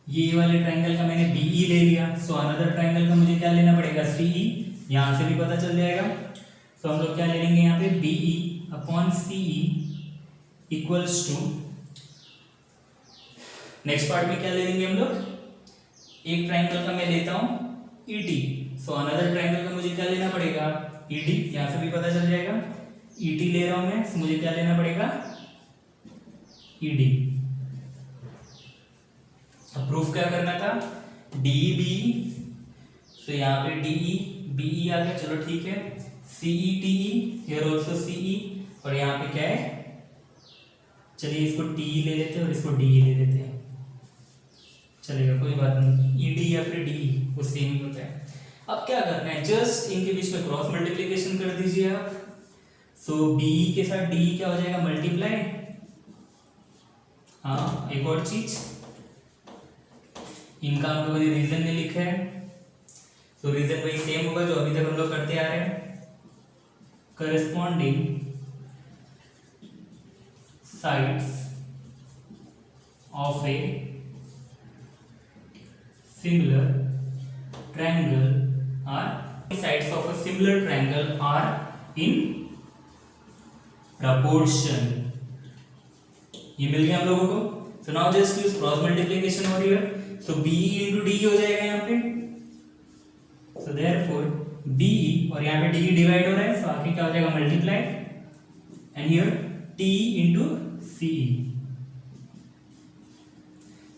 ये वाले ट्रायंगल का मैंने BE ले लिया, सो अनदर ट्रायंगल का मुझे क्या लेना पड़ेगा, CE, यहाँ से भी पता चल जाएगा। सो हम लोग क्या ले लेंगे यहाँ पे, BE upon CE equals to, next part में क्या ले लेंगे हम लोग, एक ट्रायंगल का मैं लेता हूँ ET, सो अनदर ट्रायंगल का मुझे क्या लेना पड़ेगा, ED, यहाँ से भी पता चल जाएगा। ET ले रहा हूँ मैं, सो मुझे क्या लेना पड़ेगा, ED। अब प्रूफ क्या करना था, DE, तो यहाँ पे DE BE आ गया, चलो ठीक है। CE TE, here also CE, और यहाँ पे क्या है चलिए इसको टी ले लेते हैं और इसको डी ले लेते हैं, चलेगा कोई बात नहीं। ई डी या फिर डी वो सेम ही होता है। अब क्या करना है, जस्ट इनके बीच में क्रॉस मल्टीप्लिकेशन कर दीजिए आप। सो बी के साथ डी क्या हो जाएगा, मल्टीप्लाई। हाँ एक और चीज, इनका हम लोगों ने रीजन में लिखा है, तो रीजन वही सेम होगा जो अभी तक हम लोग करते आ रहे हैं। Corresponding sides of a similar triangle are sides of a similar triangle are in proportion। ये मिल गया हम लोगों को। so now just use cross multiplication over here, so b into d हो जाएगा यहाँ पे, so therefore b और यहाँ पे d डिवाइड हो रहा है, so आगे क्या हो जाएगा, multiply, and here t into C.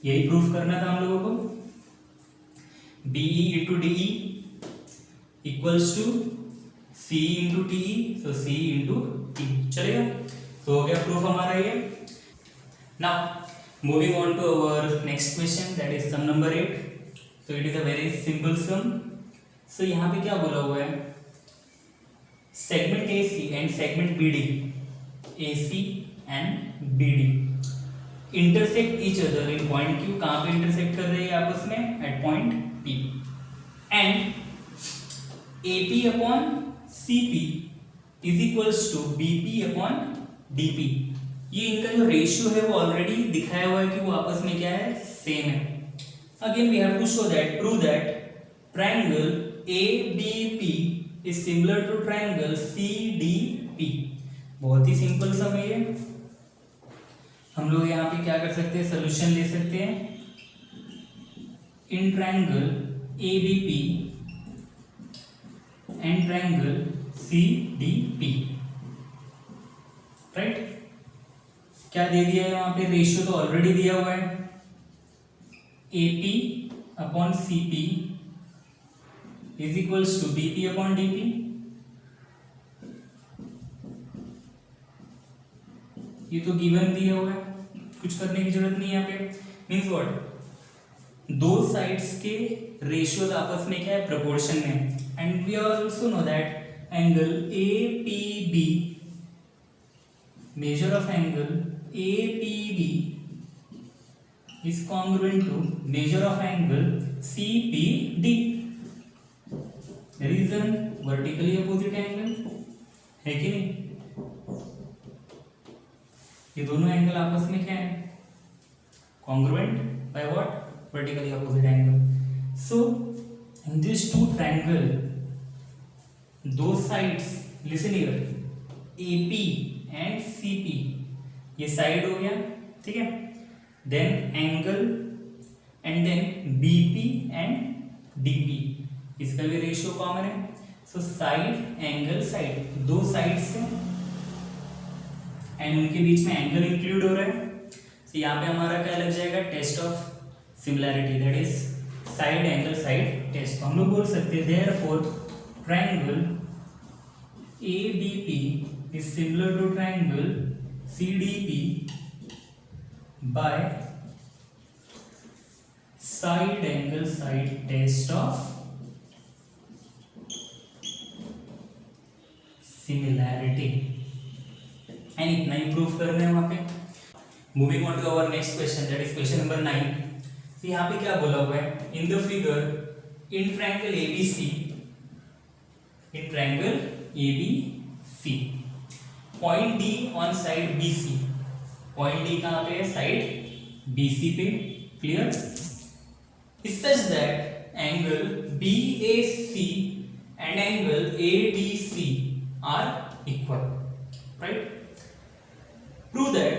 यही प्रूफ करना था हम लोगों को। B into D equals to C into T, so C into T, चलेगा। तो हो गया प्रूफ हमारा ये। Now moving on to our next question, that is sum number 8। So it is a very simple sum. So यहाँ पे क्या बोला हुआ है, segment A C and segment B D, A C and BD intersect each other in point Q। कहाँ पे intersect कर रहे हैं आपस में, at point P, and AP upon CP is equals to BP upon DP। ये इनका जो रेशियो है वो ऑलरेडी दिखाया हुआ है कि वो आपस में क्या है, सेम है। Again we have to show that, prove that triangle ABP is similar to triangle CDP। बहुत ही सिंपल सम है ये। हम लोग यहाँ पे क्या कर सकते हैं, सोल्यूशन ले सकते हैं। In triangle ABP and triangle CDP, right. क्या दे दिया है वहां पे, रेशियो तो ऑलरेडी दिया हुआ है, AP upon CP is equals to BP upon DP। ये तो गिवन दिया हुआ है, कुछ करने की जरूरत नहीं है यहाँ पे। मीन्स व्हाट, दो साइड्स के रेशियोज आपस में क्या है, प्रोपोर्शन में। And we also know that angle APB, measure of angle APB is congruent to measure of angle CPD। Reason, vertically opposite angle है कि नहीं, ये दोनों एंगल आपस में क्या है, congruent by what, vertically opposite angle. So in this two triangle, दो sides, listen here, AP and CP, ये साइड हो गया, ठीक है। Then angle and then BP and DP, इसका भी रेशियो कॉमन है। सो साइड एंगल साइड, दो साइड्स से एंड उनके बीच में एंगल इंक्लूड हो रहा है। तो यहाँ पे हमारा क्या लग जाएगा, test of similarity, that is side angle side test. तो हम लोग बोल सकते हैं therefore triangle ABP is similar to triangle CDP by side angle side test of similarity. And इतना ही प्रूफ करना है वहां पे। Moving on to our next question, that is question number 9। तो यहाँ पे क्या बोला हुआ है, in the figure in triangle ABC, in triangle ABC point D on side BC, point D कहाँ पे है, साइड BC पे, clear. Is such that angle BAC and angle ADC are equal, right. Prove that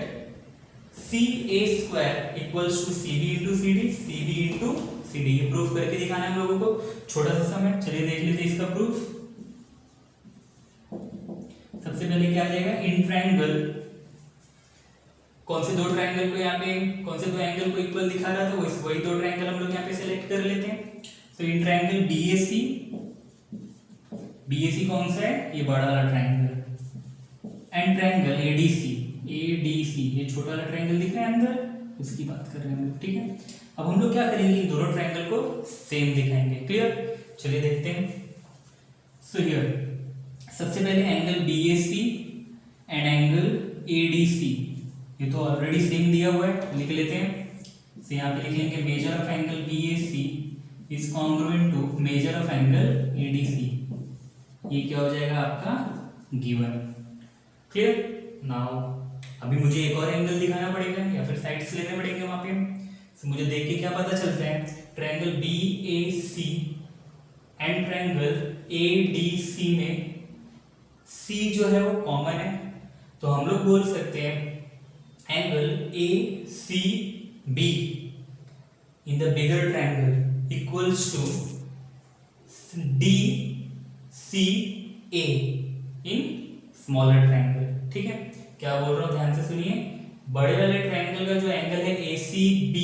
CA square equals to CB into CD, CB into CD। ये प्रूफ करके दिखाना है हम लोगों को, छोटा सा समय, चलिए देख लेते हैं इसका प्रूफ। सबसे पहले क्या आ जाएगा, इन ट्रायंगल, कौन से दो ट्रायंगल को यहाँ पे, कौन से दो एंगल को इक्वल दिखा रहा था, वही दो ट्रायंगल हम लोग यहाँ पे सेलेक्ट कर लेते हैं। तो इन ट्रायंगल BAC, BAC कौन सा है, ये बड़ा वाला triangle, and triangle ADC, ADC, ये छोटा वाला ट्रायंगल दिख रहा है अंदर, उसकी बात कर रहे हैं हम लोग, ठीक है। अब हम लोग क्या करेंगे, इन दोनों ट्रायंगल को सेम दिखाएंगे, क्लियर। चलिए देखते हैं। सो हियर सबसे पहले angle BAC and angle ADC, ये तो ऑलरेडी सेम दिया हुआ है, लिख लेते हैं। तो यहाँ पे लिख लेंगे measure of angle BAC is congruent to measure of angle ADC। ये क्या हो जाएगा आपका गिवन, क्लियर। नाउ अभी मुझे एक और एंगल दिखाना पड़ेगा या फिर साइड्स लेने पड़ेंगे वहां पे। तो मुझे देख के क्या पता चलता है, triangle BAC and triangle ADC में C जो है वो कॉमन है, तो हम लोग बोल सकते हैं angle ACB in the bigger triangle equals to DCA in smaller triangle, ठीक है। क्या बोल रहा हूं ध्यान से सुनिए, बड़े वाले ट्रायंगल का जो एंगल है ACB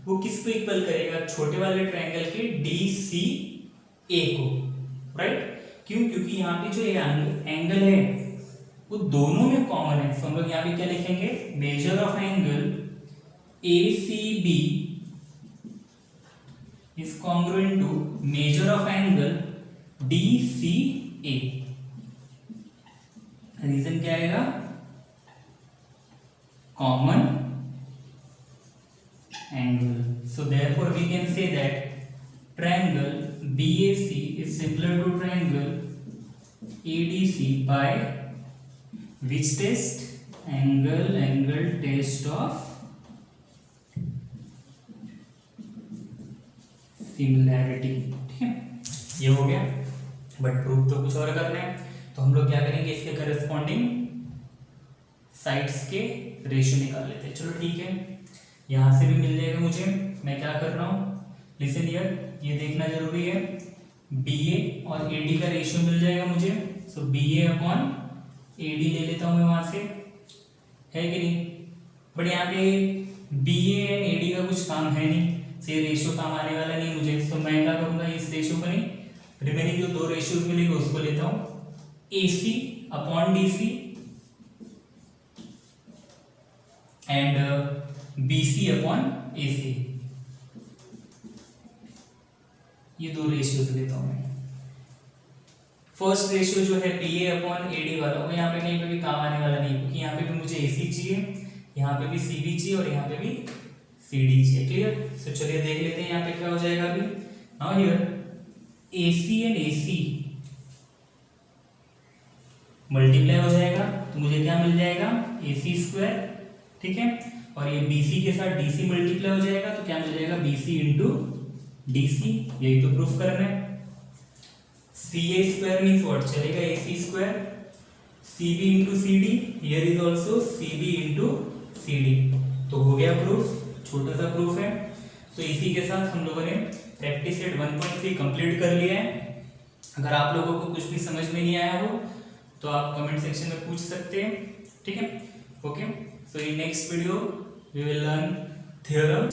वो किसको इक्वल करेगा, छोटे वाले ट्रायंगल के DCA को, राइट। क्यों, क्योंकि यहाँ पे जो ये एंगल है वो दोनों में कॉमन है। तो हम लोग यहाँ पे क्या लिखेंगे, measure of angle ACB is congruent to measure of angle DCA। Reason क्या आएगा, common angle. So therefore we can say that triangle BAC is similar to triangle ADC by which test, angle test of similarity, ठीक है। ये हो गया, बट प्रूफ तो कुछ और करना है, तो हम लोग क्या करेंगे, इसके करस्पॉन्डिंग साइड्स के रेशियो निकाल लेते हैं। चलो ठीक है, यहां से भी मिल जाएगा मुझे। मैं क्या कर रहा हूं, लिसन हियर, ये देखना जरूरी है, BA और AD का रेशियो मिल जाएगा मुझे। सो BA अपॉन AD ले लेता हूं मैं वहां से, है कि नहीं। बट यहाँ पे BA एंड AD का कुछ काम है नहीं, तो ये रेशियो काम आने वाला नहीं मुझे। तो मैं क्या करूंगा, इस रेशियो को नहीं, रिमेनिंग जो दो रेशियोज मिलेंगे उसको लेता हूं, AC upon DC and BC upon AC, ये दो रेशियोज लेता हूं मैं। फर्स्ट रेशियो जो है BA अपॉन AD वाला, वो यहाँ पे कहीं पे भी काम आने वाला नहीं, क्योंकि यहाँ पे भी मुझे AC चाहिए, यहाँ पे भी CB चाहिए और यहाँ पे भी CD चाहिए, क्लियर। तो चलिए देख लेते हैं यहाँ पे क्या हो जाएगा अभी। Now here AC and AC multiply हो जाएगा, तो मुझे क्या मिल जाएगा, AC स्क्वायर, ठीक है। और ये BC के साथ DC मल्टीप्लाई हो जाएगा, तो क्या मिल जाएगा, BC इंटू DC, यही तो प्रूफ करना है। CA स्क्वायर मीन्स व्हाट, चलेगा AC square, CB into CD, here is also CB into CD। तो हो गया प्रूफ, छोटा सा प्रूफ है। तो इसी के साथ हम लोगों ने प्रैक्टिस सेट 1.3 कंप्लीट कर लिया है। अगर आप लोगों को कुछ भी समझ में नहीं आया हो तो आप कमेंट सेक्शन में पूछ सकते हैं, ठीक है। Okay, so in next video we will learn theorem.